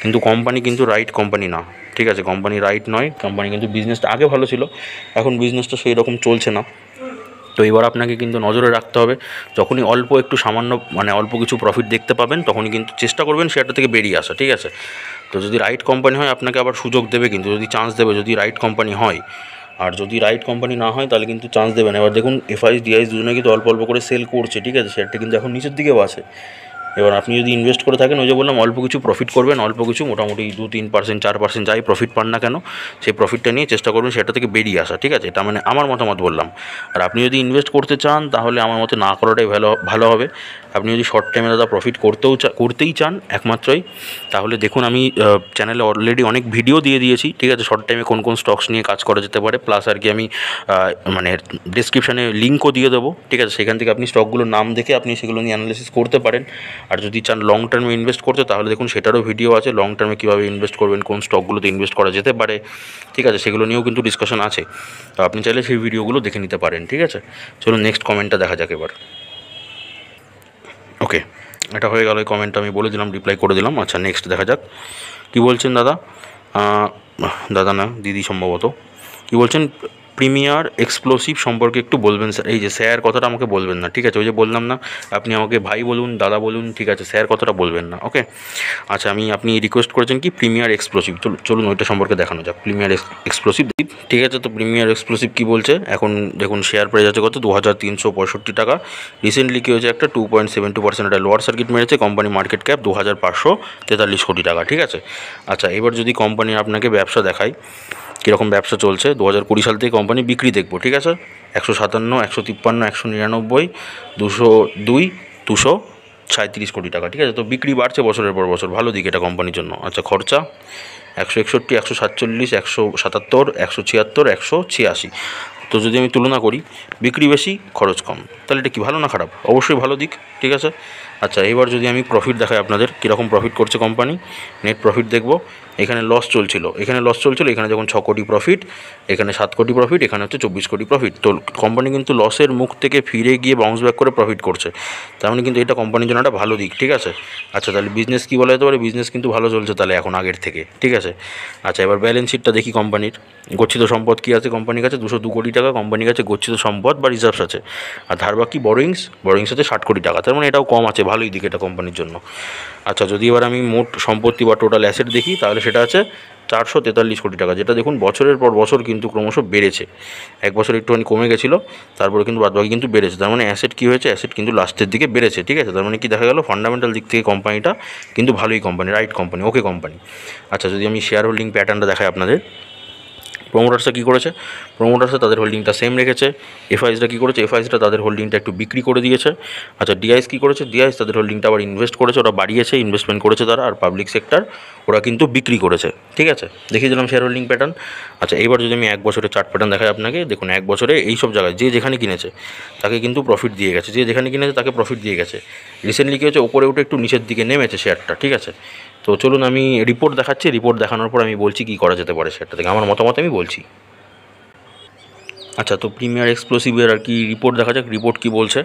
কিন্তু কোম্পানি কিন্তু রাইট কোম্পানি না, ঠিক আছে, কোম্পানি রাইট নয়। কোম্পানি কিন্তু বিজনেসটা আগে ভালো ছিল, এখন বিজনেসটা সেই রকম চলছে না। তো এবার আপনাকে কিন্তু নজরে রাখতে হবে, যখনই অল্প একটু সামান্য অল্প কিছু প্রফিট দেখতে পাবেন, তখনই কিন্তু চেষ্টা করবেন শেয়ারটা থেকে বেরিয়ে আসা, ঠিক আছে। তো যদি রাইট কোম্পানি হয় আপনাকে আবার সুযোগ দেবে, কিন্তু যদি চান্স দেবে, যদি রাইট কোম্পানি হয়। আর যদি রাইট কোম্পানি না হয় তাহলে কিন্তু চান্স দেবে না। এবার দেখুন এফআইএস ডিআইএস দুজনে কিন্তু অল্প অল্প করে সেল করছে, ঠিক আছে, শেয়ারটা কিন্তু এখন নিচের দিকেও আছে। এবার আপনি যদি ইনভেস্ট করে থাকেন, ওই যে বললাম অল্প কিছু প্রফিট করবেন, অল্প কিছু মোটামুটি 2-3%, 4% যাই প্রফিট পান না কেন, সেই প্রফিটটা নিয়ে চেষ্টা করবেন সেটা থেকে বেরিয়ে আসা, ঠিক আছে। এটা আমার মতামত বললাম। আর আপনি যদি ইনভেস্ট করতে চান তাহলে আমার মতে না করাটাই ভালো হবে। আপনি যদি শর্ট টাইমে দাদা প্রফিট করতেই চান একমাত্রই, তাহলে দেখুন আমি চ্যানেলে অলরেডি অনেক ভিডিও দিয়ে দিয়েছি, ঠিক আছে, শর্ট টাইমে কোন কোন স্টকস নিয়ে কাজ করা যেতে পারে। প্লাস আর কি আমি ডিসক্রিপশানে লিঙ্কও দিয়ে দেবো, ঠিক আছে, সেখান থেকে আপনি স্টকগুলোর নাম দেখে আপনি সেগুলো নিয়ে অ্যানালিসিস করতে পারেন। আর যদি চান লং টার্মে ইনভেস্ট করতে, তাহলে দেখুন সেটারও ভিডিও আছে, লং টার্মে কীভাবে ইনভেস্ট করবেন, কোন স্টকগুলোতে ইনভেস্ট করা যেতে পারে, ঠিক আছে, সেগুলো নিয়েও কিন্তু ডিসকাশন আছে। তো আপনি চাইলে সেই ভিডিওগুলো দেখে নিতে পারেন, ঠিক আছে। চলুন নেক্সট কমেন্টটা দেখা যাক এবার। ওকে, এটা হয়ে গেল, এই কমেন্টটা আমি বলে দিলাম, রিপ্লাই করে দিলাম। আচ্ছা, নেক্সট দেখা যাক কী বলছেন দাদা। দাদা না, দিদি সম্ভবত। কী বলছেন, প্রিমিয়ার এক্সপ্লোসিভ সম্পর্কে একটু বলবেন স্যার। এই যে স্যার কথাটা আমাকে বলবেন না, ঠিক আছে, ওই যে বললাম না, আপনি আমাকে ভাই বলুন, দাদা বলুন, ঠিক আছে, স্যার কথাটা বলবেন না, ওকে। আচ্ছা, আপনি রিকোয়েস্ট করেছেন কি প্রিমিয়ার এক্সপ্লোসিভ, চলুন ওইটা সম্পর্কে দেখানো যাক। প্রিমিয়ার এক্সপ্লোসিভ, ঠিক আছে। তো প্রিমিয়ার এক্সপ্লোসিভ কী বলছে, এখন দেখুন শেয়ার প্রাইস আছে কত, 2365 টাকা। রিসেন্টলি কী হয়েছে, একটা 2.72% একটা লোয়ার সার্কিট মেরেছে। কোম্পানি মার্কেট ক্যাপ 2543 কোটি টাকা, ঠিক আছে। আচ্ছা, এবার যদি কোম্পানি আপনাকে ব্যবসা দেখায়, কীরকম ব্যবসা চলছে, 2020 সাল থেকে কোম্পানি বিক্রি দেখবো, ঠিক আছে, 157, 153, 199, 202, 237 কোটি টাকা, ঠিক আছে। তো বিক্রি বাড়ছে বছরের পর বছর, ভালো দিক এটা কোম্পানির জন্য। আচ্ছা, খরচা 161, 147, 177, 176, 186। তো যদি আমি তুলনা করি, বিক্রি বেশি খরচ কম, তাহলে এটা কি ভালো না খারাপ? অবশ্যই ভালো দিক, ঠিক আছে। আচ্ছা, এবার যদি আমি প্রফিট দেখাই আপনাদের, কীরকম প্রফিট করছে কোম্পানি, নেট প্রফিট দেখব। এখানে লস চলছিল, এখানে যখন 6 কোটি প্রফিট, এখানে 7 কোটি প্রফিট, এখানে হচ্ছে 24 কোটি প্রফিট। তো কোম্পানি কিন্তু লসের মুখ থেকে ফিরে গিয়ে বাউন্স ব্যাক করে প্রফিট করছে, তার মানে কিন্তু এটা কোম্পানির জন্য একটা ভালো দিক, ঠিক আছে। আচ্ছা, তাহলে বিজনেস কী বলা যেতে পারে, বিজনেস কিন্তু ভালো চলছে তাহলে এখন আগের থেকে, ঠিক আছে। আচ্ছা, এবার ব্যালেন্স শিটটা দেখি কোম্পানির। গচ্ছিত সম্পদ কী আছে কোম্পানির কাছে, 202 কোটি টাকা কোম্পানির কাছে গচ্ছিত সম্পদ বা রিজার্ভস আছে। আর ধার বাকি বরোয়িংস আছে 60 কোটি টাকা, তার মানে এটাও কম আছে, ভালোই দিক এটা কোম্পানির জন্য। আচ্ছা, যদি এবার আমি মোট সম্পত্তি বা টোটাল অ্যাসেট দেখি, তাহলে সেটা আছে 443 কোটি টাকা, যেটা দেখুন বছরের পর বছর কিন্তু ক্রমশ বেড়েছে। এক বছর একটুখানি কমে গেছিলো, তারপরে কিন্তু বাদবাকি কিন্তু বেড়েছে। তার মানে অ্যাসেট কী হয়েছে, অ্যাসেট কিন্তু লাস্টের দিকে বেড়েছে, ঠিক আছে। তার মানে কি দেখা গেল, ফান্ডামেন্টাল দিক থেকে কোম্পানিটা কিন্তু ভালোই কোম্পানি, রাইট কোম্পানি, ওকে কোম্পানি। আচ্ছা, যদি আমি শেয়ার হোল্ডিং প্যাটার্নটা দেখাই আপনাদের, প্রোমোটার্সরা কী করেছে, প্রোমোটার্সরা তাদের হোল্ডিংটা সেম রেখেছে। এফআইসরা কী করেছে, এফআইসরা তাদের হোল্ডিংটা একটু বিক্রি করে দিয়েছে। আচ্ছা, ডিআইএস কী করেছে, ডিআইএস তাদের হোল্ডিংটা আবার ইনভেস্ট করেছে, ওরা বাড়িয়েছে, ইনভেস্টমেন্ট করেছে তারা। আর পাবলিক সেক্টর ওরা কিন্তু বিক্রি করেছে, ঠিক আছে। দেখিয়ে দিলাম শেয়ার হোল্ডিং প্যাটার্ন। আচ্ছা, এবার যদি আমি এক বছরের চার্ট প্যাটার্ন দেখাই আপনাকে, দেখুন এক বছরে এই সব জায়গায় যে যেখানে কিনেছে তাকে কিন্তু প্রফিট দিয়ে গেছে, যে যেখানে কিনেছে তাকে প্রফিট দিয়ে গেছে। রিসেন্টলি কী হচ্ছে, ওপরে উঠে একটু নিচের দিকে নেমেছে শেয়ারটা, ঠিক আছে। তো চলুন আমি রিপোর্ট দেখাচ্ছি, রিপোর্ট দেখানোর পর আমি বলছি কী করা যেতে পারে শেয়ারটা থেকে, আমার মতামত আমি বলছি। আচ্ছা, তো প্রিমিয়ার এক্সপ্লোসিভের আর কি রিপোর্ট দেখা যাক, রিপোর্ট কী বলছে।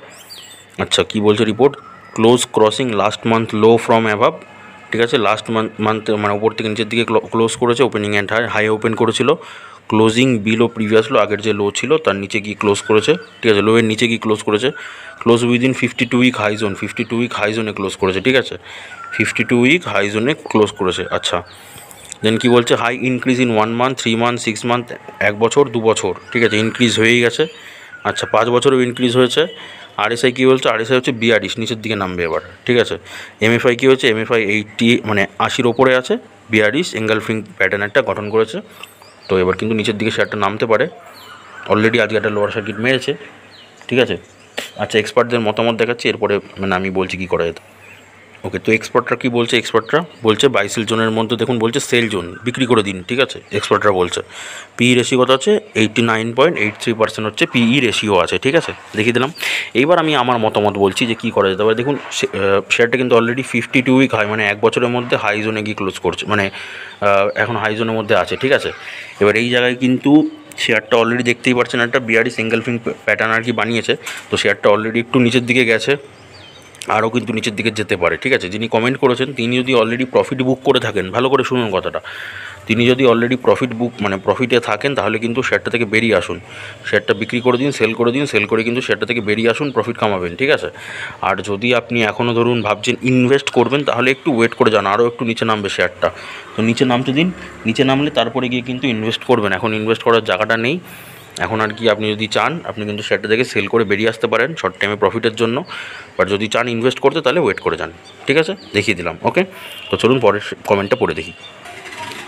আচ্ছা, কী বলছে report, close crossing last month low from above, ঠিক আছে। লাস্ট মান্থ ওপর থেকে নিচের দিকে ক্লোজ করেছে, ওপেনিং অ্যান্ড হাই ওপেন করেছিল, ক্লোজিং বিলো প্রিভিয়াস লো, আগের যে লো ছিল তার নিচে গিয়ে ক্লোজ করেছে, ঠিক আছে, লোয়ের নিচে গিয়ে ক্লোজ করেছে। Close within 52 week high zone, 52 week high জোনে ক্লোজ করেছে, ঠিক আছে, 52 উইক হাই জোনে ক্লোজ করেছে। আচ্ছা, দেন কী বলছে, high increase in 1 month, 3 month, 6 month, 1 বছর, 2 বছর, ঠিক আছে, ইনক্রিজ হয়েই গেছে। আচ্ছা, 5 বছরেও ইনক্রিজ হয়েছে। আরএসআই কী বলছে, আরএসআই হচ্ছে 42, নিচের দিকে নামবে এবার, ঠিক আছে। এমএফআই কী হচ্ছে, এমএফআই 80 80-র ওপরে আছে, 42 এঙ্গালফিং প্যাটার্ন একটা গঠন করেছে। তো এবার কিন্তু নিচের দিকে শেয়ারটা নামতে পারে, অলরেডি আজকে একটা লোয়ার সার্কিট মেরেছে, ঠিক আছে। আচ্ছা, এক্সপার্টদের মতামত দেখাচ্ছি, এরপরে আমি বলছি কী করা যেত। ওকে, তো এক্সপার্টরা কী বলছে? এক্সপার্টরা বলছে বাই সেল জোনের মধ্যে দেখুন বলছে সেল জোন, বিক্রি করে দিন, ঠিক আছে। এক্সপার্টরা বলছে পিই রেশিও কত আছে? 89.83% হচ্ছে পিই রেশিও আছে, ঠিক আছে, দেখিয়ে দিলাম। এইবার আমি আমার মতামত বলছি যে কী করা যেতে পারে। দেখুন শেয়ারটা কিন্তু অলরেডি 52 উইক হাই, মানে এক বছরের মধ্যে হাই জোনে গিয়ে ক্লোজ করছে, মানে এখন হাই জোনের মধ্যে আছে, ঠিক আছে। এবার এই জায়গায় কিন্তু শেয়ারটা অলরেডি দেখতেই পাচ্ছেন একটা বিয়ারি সিঙ্গেল ফিং প্যাটার্ন আর কি বানিয়েছে। তো শেয়ারটা অলরেডি একটু নিচের দিকে গেছে, আরও কিন্তু নিচের দিকে যেতে পারে, ঠিক আছে। যিনি কমেন্ট করেছেন তিনি যদি অলরেডি প্রফিট বুক করে থাকেন, ভালো করে শুনুন কথাটা, তিনি যদি অলরেডি প্রফিট বুক মানে প্রফিটে থাকেন তাহলে কিন্তু শেয়ারটা থেকে বেরিয়ে আসুন, শেয়ারটা বিক্রি করে দিন, সেল করে দিন, সেল করে কিন্তু শেয়ারটা থেকে বেরিয়ে আসুন, প্রফিট কামাবেন, ঠিক আছে। আর যদি আপনি এখনও ধরুন ভাবছেন ইনভেস্ট করবেন তাহলে একটু ওয়েট করে যান, আরও একটু নিচে নামবে শেয়ারটা, তো নিচে নামতে দিন, নিচে নামলে তারপরে গিয়ে কিন্তু ইনভেস্ট করবেন। এখন ইনভেস্ট করার জায়গাটা নেই এখন আর কি। আপনি যদি চান আপনি কিন্তু শেয়ারটা থেকে সেল করে বেরিয়ে আসতে পারেন শর্ট টাইমে প্রফিটের জন্য, বাট যদি চান ইনভেস্ট করতে তাহলে ওয়েট করে যান, ঠিক আছে, দেখিয়ে দিলাম। ওকে, তো চলুন পরের কমেন্টটা পড়ে দেখি।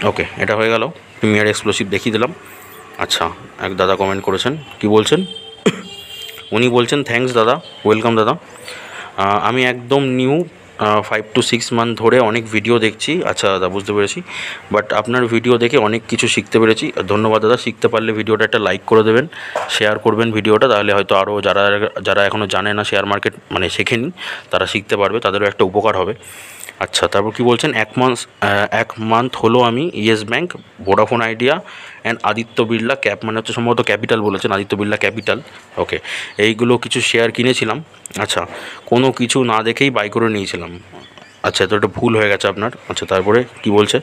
ওকে, এটা হয়ে গেল, প্রিমিয়ার এক্সক্লুসিভ দেখিয়ে দিলাম। আচ্ছা, এক দাদা কমেন্ট করেছেন, কি বলছেন? উনি বলছেন থ্যাঙ্কস দাদা, ওয়েলকাম দাদা, আমি একদম নিউ, 5 to 6 মান্থ ধরে অনেক ভিডিও দেখছি। আচ্ছা দাদা, বুঝতে পেরেছি, বাট আপনার ভিডিও দেখে অনেক কিছু শিখতে পেরেছি। ধন্যবাদ দাদা। শিখতে পারলে ভিডিওটা একটা লাইক করে দেবেন, শেয়ার করবেন ভিডিওটা, তাহলে হয়তো আরও যারা যারা এখনও জানে না শেয়ার মার্কেট মানে শেখেনি তারা শিখতে পারবে, তাদেরও একটা উপকার হবে। আচ্ছা, তারপর কি বলছেন? এক মান্থ হলো আমি yes bank, Vodafone idea and Aditya Birla cap, মানে হচ্ছে সম্ভবত ক্যাপিটাল বলেছেন, আদিত্য বিড়লা ক্যাপিটাল, ওকে, এইগুলো কিছু শেয়ার কিনেছিলাম। আচ্ছা, কোনো কিছু না দেখেই বাই করে নিয়েছিলাম। আচ্ছা, তো এটা ভুল হয়ে গেছে আপনার। আচ্ছা, তারপরে কি বলছে?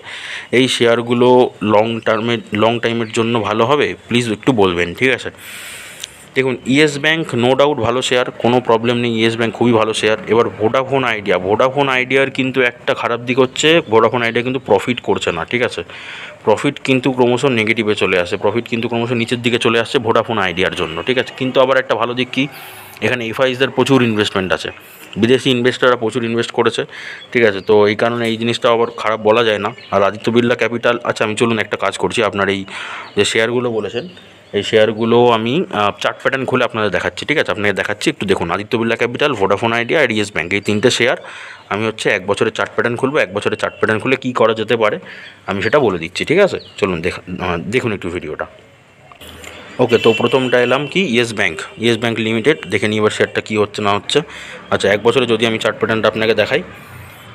এই শেয়ারগুলো লং টাইমের জন্য ভালো হবে, প্লিজ একটু বলবেন, ঠিক আছে। দেখুন, ইয়েস ব্যাঙ্ক নো ডাউট ভালো শেয়ার, কোনো প্রবলেম নেই, ইয়েস ব্যাঙ্ক খুবই ভালো শেয়ার। এবার ভোডাফোন আইডিয়ার কিন্তু একটা খারাপ দিক হচ্ছে ভোডাফোন আইডিয়া কিন্তু প্রফিট করছে না, ঠিক আছে। প্রফিট কিন্তু ক্রমশ নেগেটিভে চলে আসে, প্রফিট কিন্তু ক্রমশ নিচের দিকে চলে আসছে ভোডাফোন আইডিয়ার জন্য, ঠিক আছে। কিন্তু আবার একটা ভালো দিক কি, এখানে এফআইসদের প্রচুর ইনভেস্টমেন্ট আছে, বিদেশি ইনভেস্টাররা প্রচুর ইনভেস্ট করেছে, ঠিক আছে। তো এই কারণে এই জিনিসটা আবার খারাপ বলা যায় না। আর আদিত্য বিড়লা ক্যাপিটাল, আচ্ছা আমি চলুন একটা কাজ করছি, আপনার এই যে শেয়ারগুলো বলেছেন এই শেয়ারগুলো আমি চার্ট প্যাটার্ন খুলে আপনাদের দেখাচ্ছি, ঠিক আছে, আপনাকে দেখাচ্ছি, একটু দেখুন। Aditya Birla capital, Vodafone Idea আর ইয়েস ব্যাঙ্ক, এই তিনটে শেয়ার আমি হচ্ছে এক বছরের চার্ট প্যাটার্ন খুলবো, এক বছরের চার্ট প্যাটার্ন খুলে কী করা যেতে পারে আমি সেটা বলে দিচ্ছি, ঠিক আছে। চলুন দেখুন একটু ভিডিওটা। ওকে, তো প্রথমটা এলাম কি, ইয়েস ব্যাঙ্ক লিমিটেড, দেখে নিই এবার শেয়ারটা কী হচ্ছে না হচ্ছে। আচ্ছা, এক বছরে যদি আমি চার্ট প্যাটার্নটা আপনাকে দেখাই,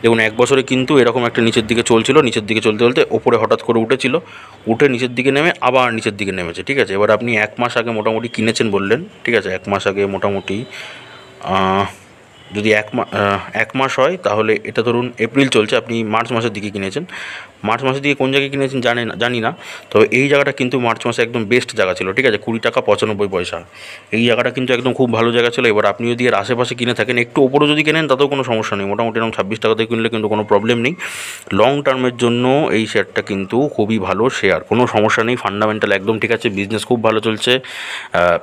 দেখুন এক বছরে কিন্তু এরকম একটা নিচের দিকে চলছিল, নিচের দিকে চলতে চলতে ওপরে হঠাৎ করে উঠেছিল, উঠে নিচের দিকে নেমে আবার নিচের দিকে নেমেছে, ঠিক আছে। এবার আপনি এক মাস আগে মোটামুটি কিনেছেন বললেন, ঠিক আছে, এক মাস আগে মোটামুটি যদি এক মাস হয় তাহলে এটা ধরুন এপ্রিল চলছে, আপনি মার্চ মাসের দিকে কিনেছেন, মার্চ মাসের দিকে কোন জায়গায় কিনেছেন জানি না, তবে এই জায়গাটা কিন্তু মার্চ মাসে একদম বেস্ট জায়গা ছিল, ঠিক আছে, 20 টাকা 95 পয়সা, এই জায়গাটা কিন্তু একদম খুব ভালো জায়গা ছিল। এবার আপনি যদি এর আশেপাশে কিনে থাকেন, একটু ওপরে যদি কেনেন তাতেও কোনো সমস্যা নেই, মোটামুটি এরকম 26 টাকাতে কিনলে কিন্তু কোনো প্রবলেম নেই। লং টার্মের জন্য এই শেয়ারটা কিন্তু খুবই ভালো শেয়ার, কোনো সমস্যা নেই, ফান্ডামেন্টাল একদম ঠিক আছে, বিজনেস খুব ভালো চলছে।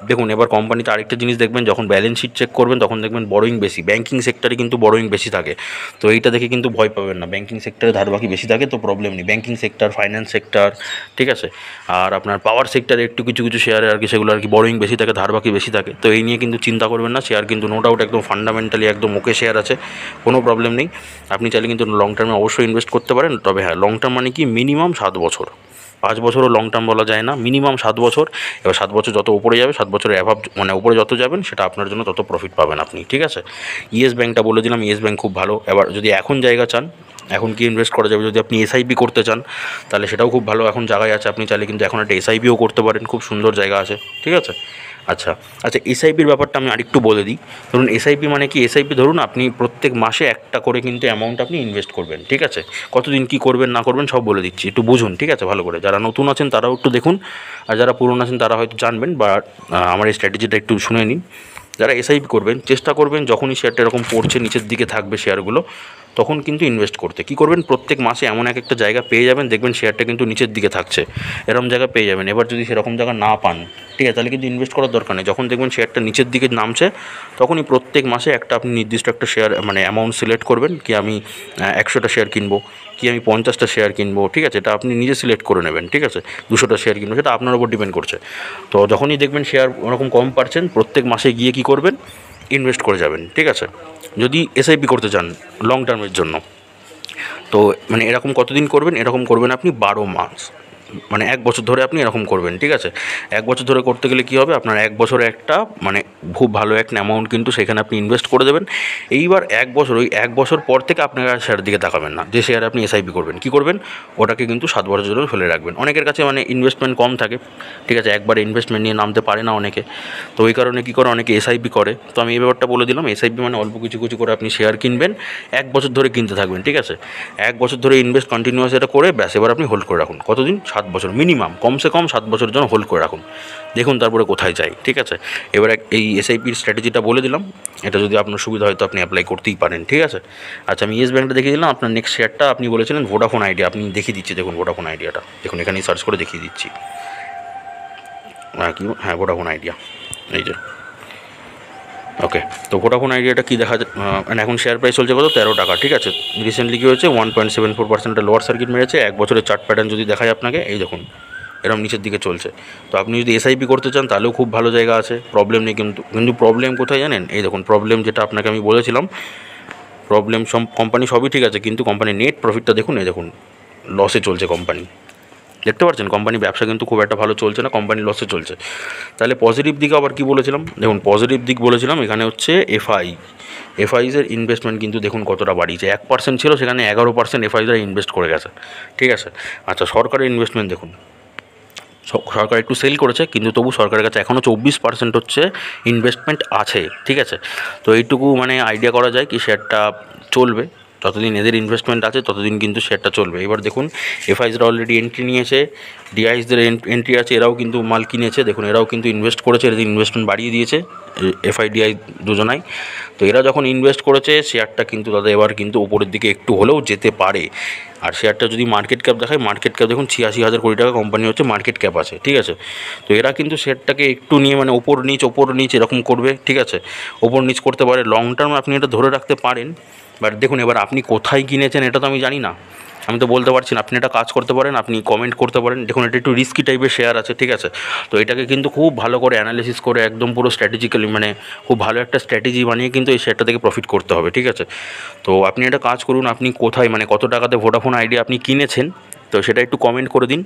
দেখুন, এবার কোম্পানিতে আরেকটা জিনিস দেখবেন, যখন ব্যালেন্স শিট চেক করবেন তখন দেখবেন বড়োইং বেশি, ব্যাঙ্কিং সেক্টরে কিন্তু বড়োইং বেশি থাকে, তো এইটা দেখে কিন্তু ভয় পাবেন না, ব্যাঙ্কিং সেক্টরে ধারবাকি বেশি থাকে তো প্রবলেম নেই, ব্যাঙ্কিং সেক্টর, ফাইন্যান্স সেক্টর, ঠিক আছে। আর আপনার পাওয়ার সেক্টরে একটু কিছু কিছু শেয়ারে আর কি সেগুলো আর কি বড়োইং বেশি থাকে, ধারবাকি বেশি থাকে, তো এই নিয়ে কিন্তু চিন্তা করবেন না, শেয়ার কিন্তু নো ডাউট একদম ফান্ডামেন্টালি একদম ওকে শেয়ার আছে, কোনো প্রবলেম নেই। আপনি চাইলে কিন্তু লং টার্মে অবশ্যই ইনভেস্ট করতে পারেন, তবে হ্যাঁ, লং টার্ম মানে কি মিনিমাম 7 বছর, 5 বছরও লং টার্ম বলা যায় না, মিনিমাম 7 বছর। এবার 7 বছর যত উপরে যাবে, 7 বছরের অ্যাভাব মানে উপরে যত যাবেন সেটা আপনার জন্য তত প্রফিট পাবেন আপনি, ঠিক আছে। ইয়েস ব্যাঙ্কটা বলে দিলাম, ইয়েস ব্যাঙ্ক খুব ভালো। এবার যদি এখন জায়গা চান, এখন কি ইনভেস্ট করা যাবে, যদি আপনি এসআইপি করতে চান তাহলে সেটাও খুব ভালো এখন জায়গায় আছে, আপনি চাইলে কিন্তু এখন একটা এসআইপিও করতে পারেন, খুব সুন্দর জায়গা আছে, ঠিক আছে। আচ্ছা, এসআইপির ব্যাপারটা আমি আরেকটু বলে দিই। ধরুন এসআইপি মানে কি, এসআইপি ধরুন আপনি প্রত্যেক মাসে একটা করে কিন্তু অ্যামাউন্ট আপনি ইনভেস্ট করবেন, ঠিক আছে। কতদিন কী করবেন না করবেন সব বলে দিচ্ছি, একটু বুঝুন, ঠিক আছে, ভালো করে। যারা নতুন আছেন তারাও একটু দেখুন, আর যারা পুরনো আছেন তারা হয়তো জানবেন, বা আমার এই স্ট্র্যাটেজিটা একটু শুনে নিন। যারা এসআইপি করবেন, চেষ্টা করবেন যখনই শেয়ারটা এরকম পড়ছে, নিচের দিকে থাকবে শেয়ারগুলো, তখন কিন্তু ইনভেস্ট করতে। কী করবেন, প্রত্যেক মাসে এমন একটা জায়গা পেয়ে যাবেন, দেখবেন শেয়ারটা কিন্তু নিচের দিকে থাকছে, এরকম জায়গা পেয়ে যাবেন। এবার যদি সেরকম জায়গা না পান, ঠিক আছে, তাহলে কিন্তু ইনভেস্ট করার দরকার নেই। যখন দেখবেন শেয়ারটা নিচের দিকে নামছে, তখনই প্রত্যেক মাসে একটা আপনি নির্দিষ্ট একটা শেয়ার মানে অ্যামাউন্ট সিলেক্ট করবেন, কি আমি 100টা শেয়ার কিনবো, কি আমি 50টা শেয়ার কিনবো, ঠিক আছে, এটা আপনি নিজে সিলেক্ট করে নেবেন, ঠিক আছে। 200টা শেয়ার কিনবো, সেটা আপনার উপর ডিপেন্ড করছে। তো যখনই দেখবেন শেয়ার ওরকম কম পাচ্ছেন, প্রত্যেক মাসে গিয়ে কী করবেন, ইনভেস্ট করে যাবেন, ঠিক আছে। যদি এসআইপি করতে চান লং টার্মের জন্য, তো মানে এরকম কতদিন করবেন, এরকম করবেন আপনি 12 মাস, মানে 1 বছর ধরে আপনি এরকম করবেন, ঠিক আছে। 1 বছর ধরে করতে গেলে কী হবে, আপনার 1 বছরে একটা মানে খুব ভালো একটা অ্যামাউন্ট কিন্তু সেখানে আপনি ইনভেস্ট করে দেবেন। এইবার 1 বছর, ওই 1 বছর পর থেকে আপনার আর শেয়ারের দিকে তাকাবেন না, যে শেয়ারে আপনি এসআইপি করবেন। কী করবেন, ওটাকে কিন্তু 7 বছরের জন্য ফেলে রাখবেন। অনেকের কাছে মানে ইনভেস্টমেন্ট কম থাকে, ঠিক আছে, একবারে ইনভেস্টমেন্ট নিয়ে নামতে পারে না অনেকে, তো ওই কারণে কী করে, অনেকে এসআইপি করে। তো আমি এই ব্যাপারটা বলে দিলাম, এসআইপি মানে অল্প কিছু কিছু করে আপনি শেয়ার কিনবেন, 1 বছর ধরে কিনতে থাকবেন, ঠিক আছে। 1 বছর ধরে ইনভেস্ট কন্টিনিউয়াস এটা করে ব্যাস, এবার আপনি হোল্ড করে রাখুন। কতদিন, 7 বছর মিনিমাম, কমসে কম 7 বছরের জন্য হোল্ড করে রাখুন, দেখুন তারপরে কোথায় যায়, ঠিক আছে। এবার এই এসআইপির স্ট্র্যাটেজিটা বলে দিলাম, এটা যদি আপনার সুবিধা হয় তো আপনি অ্যাপ্লাই করতেই পারেন, ঠিক আছে। আচ্ছা, আমি ইয়েস ব্যাঙ্কটা দেখিয়ে দিলাম। আপনার নেক্সট শেয়ারটা আপনি বলেছিলেন ভোডাফোন আইডিয়া, আপনি দেখিয়ে দিচ্ছি, দেখুন ভোডাফোন আইডিয়াটা দেখুন, এখানেই সার্চ করে দেখিয়ে দিচ্ছি। হ্যাঁ ভোডাফোন আইডিয়া, এই যে ওকে। তো ভোডাফোন আইডিয়াটা কী দেখা যায়, মানে এখন শেয়ার প্রাইস চলছে কত, 13 টাকা, ঠিক আছে। রিসেন্টলি কী হয়েছে, 1.74% লোয়ার সার্কিট মেরেছে। 1 বছরের চার্ট প্যাটার্ন যদি দেখায় আপনাকে, এই দেখুন এরকম নিচের দিকে চলছে। তো আপনি যদি এসআইপি করতে চান তাহলেও খুব ভালো জায়গা আছে, প্রবলেম নেই। কিন্তু প্রবলেম কোথায় জানেন, এই দেখুন প্রবলেম যেটা আপনাকে আমি বলেছিলাম, প্রবলেম কোম্পানি সবই ঠিক আছে, কিন্তু কোম্পানির নেট প্রফিটটা দেখুন, এই দেখুন লসে চলছে কোম্পানি, দেখতে পাচ্ছেন কোম্পানি ব্যবসা কিন্তু খুব একটা ভালো চলছে না, কোম্পানি লসে চলছে। তাহলে পজিটিভ দিকে আবার কী বলেছিলাম, দেখুন পজিটিভ দিক বলেছিলাম এখানে হচ্ছে এফআইজের ইনভেস্টমেন্ট কিন্তু দেখুন কতটা বাড়িয়েছে। 1% ছিল, সেখানে 11% এফআইজরা ইনভেস্ট করে গেছে, ঠিক আছে। আচ্ছা, সরকারের ইনভেস্টমেন্ট দেখুন, সরকার একটু সেল করেছে, কিন্তু তবু সরকারের কাছে এখনও 24% হচ্ছে ইনভেস্টমেন্ট আছে, ঠিক আছে। তো এইটুকু মানে আইডিয়া করা যায় কি শেয়ারটা চলবে, যতদিন এদের ইনভেস্টমেন্ট আছে ততদিন কিন্তু শেয়ারটা চলবে। এবার দেখুন এফআইজরা অলরেডি এন্ট্রি নিয়েছে, ডিআইসদের এন্ট্রি আছে, এরাও কিন্তু মাল কিনেছে, দেখুন এরাও কিন্তু ইনভেস্ট করেছে, এদের ইনভেস্টমেন্ট বাড়িয়ে দিয়েছে এফআইডিআই দুজনাই। তো এরা যখন ইনভেস্ট করেছে, শেয়ারটা কিন্তু তাদের এবার কিন্তু উপরের দিকে একটু হলেও যেতে পারে। আর শেয়ারটা যদি মার্কেট ক্যাপ দেখায়, মার্কেট ক্যাপ দেখুন 86,000 কোটি টাকা কোম্পানি হচ্ছে মার্কেট ক্যাপ আছে, ঠিক আছে। তো এরা কিন্তু শেয়ারটাকে একটু নিয়ে মানে ওপর নিচ এরকম করবে, ঠিক আছে, ওপর নিচ করতে পারে। লং টার্ম আপনি এটা ধরে রাখতে পারেন। বাট দেখুন এবার আপনি কোথায় কিনেছেন এটা তো আমি জানি না, আমি তো বলতে পারছি না। আপনি একটা কাজ করতে পারেন, আপনি কমেন্ট করতে পারেন, দেখুন এটা একটু রিস্কি টাইপের শেয়ার আছে, ঠিক আছে। তো এটাকে কিন্তু খুব ভালো করে অ্যানালিসিস করে একদম পুরো স্ট্র্যাটেজিক্যালি মানে খুব ভালো একটা স্ট্র্যাটেজি বানিয়ে কিন্তু এই শেয়ারটা থেকে প্রফিট করতে হবে, ঠিক আছে। তো আপনি একটা কাজ করুন, আপনি কোথায় মানে কত টাকাতে ভোডাফোন আইডিয়া আপনি কিনেছেন, তো সেটা একটু কমেন্ট করে দিন।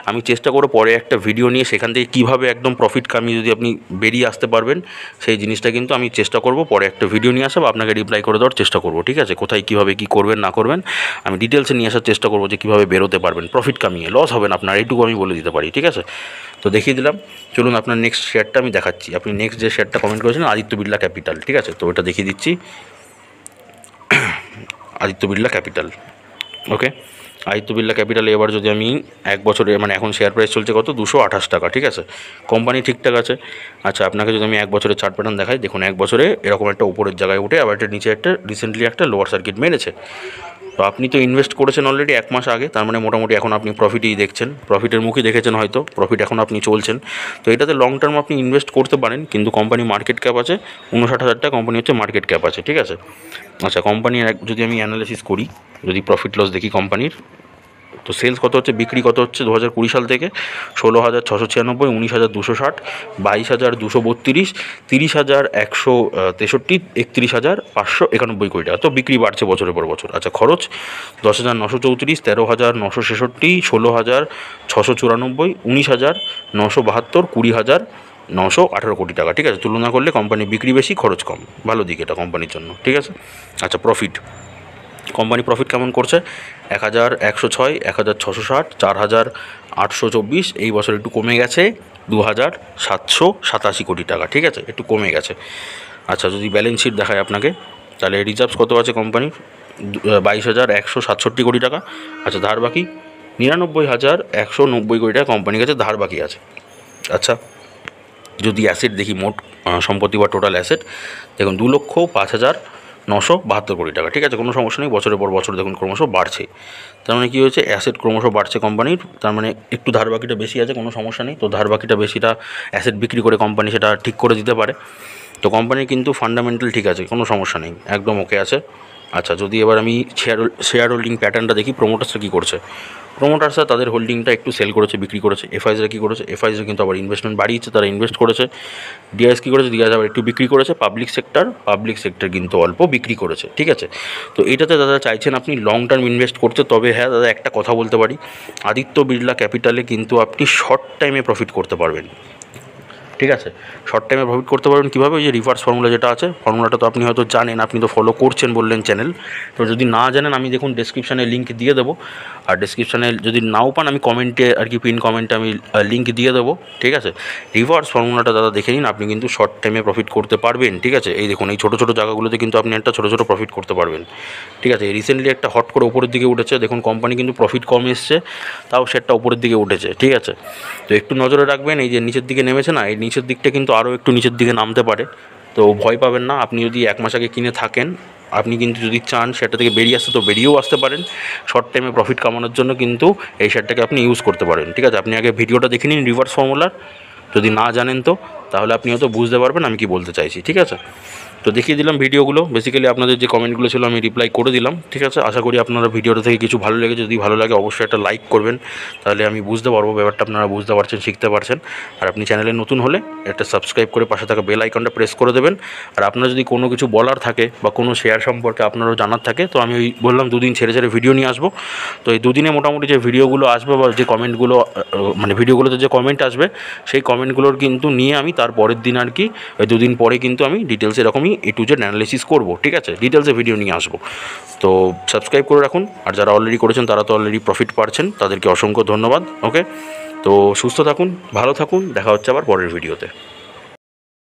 আমি চেষ্টা করব পরে একটা ভিডিও নিয়ে সেখান থেকে কীভাবে একদম প্রফিট কামিয়ে যদি আপনি বেরিয়ে আসতে পারবেন, সেই জিনিসটা কিন্তু আমি চেষ্টা করব পরে একটা ভিডিও নিয়ে আসা বা আপনাকে রিপ্লাই করে দেওয়ার চেষ্টা করব, ঠিক আছে। কোথায় কীভাবে কী করবেন না করবেন আমি ডিটেলসে নিয়ে আসার চেষ্টা করব, যে কীভাবে বেরোতে পারবেন প্রফিট কামিয়ে, লস হবে না আপনার, এইটুকু আমি বলে দিতে পারি, ঠিক আছে। তো দেখিয়ে দিলাম, চলুন আপনার নেক্সট শেয়ারটা আমি দেখাচ্ছি। আপনি নেক্সট যে শেয়ারটা কমেন্ট করেছেন আদিত্য বিড়লা ক্যাপিটাল, ঠিক আছে। তো ওটা দেখিয়ে দিচ্ছি, আদিত্য বিড়লা ক্যাপিটাল, ওকে। আদিত্য বিড়লা ক্যাপিটালে এবার যদি আমি 1 বছরে মানে এখন শেয়ার প্রাইস চলছে কত, 228 টাকা, ঠিক আছে। কোম্পানি ঠিকঠাক আছে। আচ্ছা, আপনাকে যদি আমি 1 বছরের চার্ট প্যাটার্ন দেখাই, দেখুন 1 বছরে এরকম একটা উপরের জায়গায় উঠে আবার একটা নিচে একটা রিসেন্টলি একটা লোয়ার সার্কিট মেরেছে। তো আপনি তো ইনভেস্ট করেছেন অলরেডি 1 মাস আগে, তার মানে মোটামুটি এখন আপনি প্রফিটই দেখছেন, প্রফিটের মুখই দেখেছেন হয়তো, প্রফিট এখন আপনি চলছেন। তো এটাতে লং টার্ম আপনি ইনভেস্ট করতে পারেন, কিন্তু কোম্পানি মার্কেট ক্যাপ আছে 59,000 টাকা, কোম্পানি হচ্ছে মার্কেট ক্যাপ আছে, ঠিক আছে। আচ্ছা, কোম্পানির যদি আমি অ্যানালিসিস করি, যদি প্রফিট লস দেখি কোম্পানির, তো সেলস কত হচ্ছে, বিক্রি কত হচ্ছে 2020 সাল থেকে 16,696, 19,260, 22,232, 30,163, 31,591 কোটি টাকা। তো বিক্রি বাড়ছে বছরের পর বছর। আচ্ছা, খরচ 10,934, 13,966, 16,694, 19,972, 20,918 কোটি টাকা, ঠিক আছে। তুলনা করলে কোম্পানি বিক্রি বেশি, খরচ কম, ভালো দিক এটা কোম্পানির জন্য, ঠিক আছে। আচ্ছা, প্রফিট, কোম্পানি প্রফিট কেমন করছে, 1,106, 1,660, 4,824, এই বছর একটু কমে গেছে 2,787 কোটি টাকা, ঠিক আছে, একটু কমে গেছে। আচ্ছা, যদি ব্যালেন্স শিট দেখায় আপনাকে, তাহলে রিজার্ভস কত আছে কোম্পানির, 22,167 কোটি টাকা। আচ্ছা, ধার বাকি 99,190 কোটি টাকা কোম্পানির কাছে ধার বাকি আছে। আচ্ছা, যদি অ্যাসেট দেখি, মোট সম্পত্তি বা টোটাল অ্যাসেট দেখুন 2,05,972 কোটি টাকা, ঠিক আছে, কোনো সমস্যা নেই। বছরের পর বছর দেখুন ক্রমশ বাড়ছে, তার মানে কী হয়েছে, অ্যাসেট ক্রমশ বাড়ছে কোম্পানির, তার মানে একটু ধার বাকিটা বেশি আছে, কোনো সমস্যা নেই। তো ধার বাকিটা বেশিটা অ্যাসেট বিক্রি করে কোম্পানি সেটা ঠিক করে দিতে পারে। তো কোম্পানির কিন্তু ফান্ডামেন্টাল ঠিক আছে, কোনো সমস্যা নেই, একদম ওকে আছে। আচ্ছা, যদি এবার আমি শেয়ার হোল্ডিং প্যাটার্নটা দেখি, প্রোমোটার্সরা কী করছে, প্রোমোটার্সরা তাদের হোল্ডিংটা একটু সেল করেছে, বিক্রি করেছে। এফআইসরা কী করেছে, এফআইসরা কিন্তু আবার ইনভেস্টমেন্ট বাড়িয়েছে, তারা ইনভেস্ট করেছে। ডিআইএস কী করেছে, ডিআইএস আবার একটু বিক্রি করেছে। পাবলিক সেক্টর কিন্তু অল্প বিক্রি করেছে, ঠিক আছে। তো এটাতে দাদা চাইছেন আপনি লং টার্ম ইনভেস্ট করতে, তবে হ্যাঁ দাদা একটা কথা বলতে পারি, আদিত্য বিড়লা ক্যাপিটালে কিন্তু আপনি শর্ট টাইমে প্রফিট করতে পারবেন, ঠিক আছে। শর্ট টাইমে প্রফিট করতে পারবেন কীভাবে, ওই যে রিভার্স ফর্মুলা যেটা আছে, ফর্মুলাটা তো আপনি হয়তো জানেন, আপনি তো ফলো করছেন বললেন চ্যানেল। তো যদি না জানেন, আমি দেখুন ডেসক্রিপশানে লিঙ্ক দিয়ে দেবো, আর ডেসক্রিপশানে যদি নাও পান আমি কমেন্টে আর কি পিন কমেন্টে আমি লিঙ্ক দিয়ে দেবো, ঠিক আছে। রিভার্স ফর্মুলাটা দাদা দেখে নিন, আপনি কিন্তু শর্ট টাইমে প্রফিট করতে পারবেন, ঠিক আছে। এই দেখুন এই ছোটো ছোটো জায়গাগুলোতে কিন্তু আপনি একটা ছোটো ছোটো প্রফিট করতে পারবেন, ঠিক আছে। রিসেন্টলি একটা হট করে উপরের দিকে উঠেছে, দেখুন কোম্পানি কিন্তু প্রফিট কম এসছে, তাও শেয়ারটা উপরের দিকে উঠেছে, ঠিক আছে। তো একটু নজরে রাখবেন, এই যে নিচের দিকে নেমেছে না, এই নিচের দিকটা কিন্তু আরও একটু নিচের দিকে নামতে পারে, তো ভয় পাবেন না। আপনি যদি 1 মাস আগে কিনে থাকেন, আপনি কিন্তু যদি চান শেয়ারটা থেকে বেরিয়ে আসতে, তো বেরিয়েও আসতে পারেন। শর্ট টাইমে প্রফিট কামানোর জন্য কিন্তু এই শেয়ারটাকে আপনি ইউজ করতে পারেন, ঠিক আছে। আপনি আগে ভিডিওটা দেখে নিন রিভার্স ফর্মুলার, যদি না জানেন তো তাহলে আপনি হয়তো বুঝতে পারবেন আমি কি বলতে চাইছি, ঠিক আছে। তো দেখিয়ে দিলাম ভিডিওগুলো, বেসিক্যালি আপনাদের যে কমেন্টগুলো ছিল আমি রিপ্লাই করে দিলাম, ঠিক আছে। আশা করি আপনারা ভিডিওটা থেকে কিছু ভালো লেগেছে, যদি ভালো লাগে অবশ্যই একটা লাইক করবেন, তাহলে আমি বুঝতে পারবো ব্যাপারটা আপনারা বুঝতে পারছেন, শিখতে পারছেন। আর আপনি চ্যানেলে নতুন হলে একটা সাবস্ক্রাইব করে পাশে থাকা বেল আইকনটা প্রেস করে দেবেন। আর আপনার যদি কোনো কিছু বলার থাকে বা কোনো শেয়ার সম্পর্কে আপনারও জানার থাকে, তো আমি ওই বললাম 2 দিন ছেড়ে ছেড়ে ভিডিও নিয়ে আসবো। তো এই 2 দিনে মোটামুটি যে ভিডিওগুলো আসবে বা যে কমেন্টগুলো মানে ভিডিওগুলোতে যে কমেন্ট আসবে, সেই কমেন্টগুলোর কিন্তু নিয়ে আমি তার পরের দিন আর কি ওই 2 দিন পরে কিন্তু আমি ডিটেলস এরকমই A to Z অ্যানালিসিস করবো, ঠিক আছে। ডিটেলসে ভিডিও নিয়ে আসবো। তো সাবস্ক্রাইব করে রাখুন, আর যারা অলরেডি করেছেন তারা তো অলরেডি প্রফিট পাচ্ছেন, তাদেরকে অসংখ্য ধন্যবাদ। ওকে, তো সুস্থ থাকুন, ভালো থাকুন, দেখা হচ্ছে আবার পরের ভিডিওতে।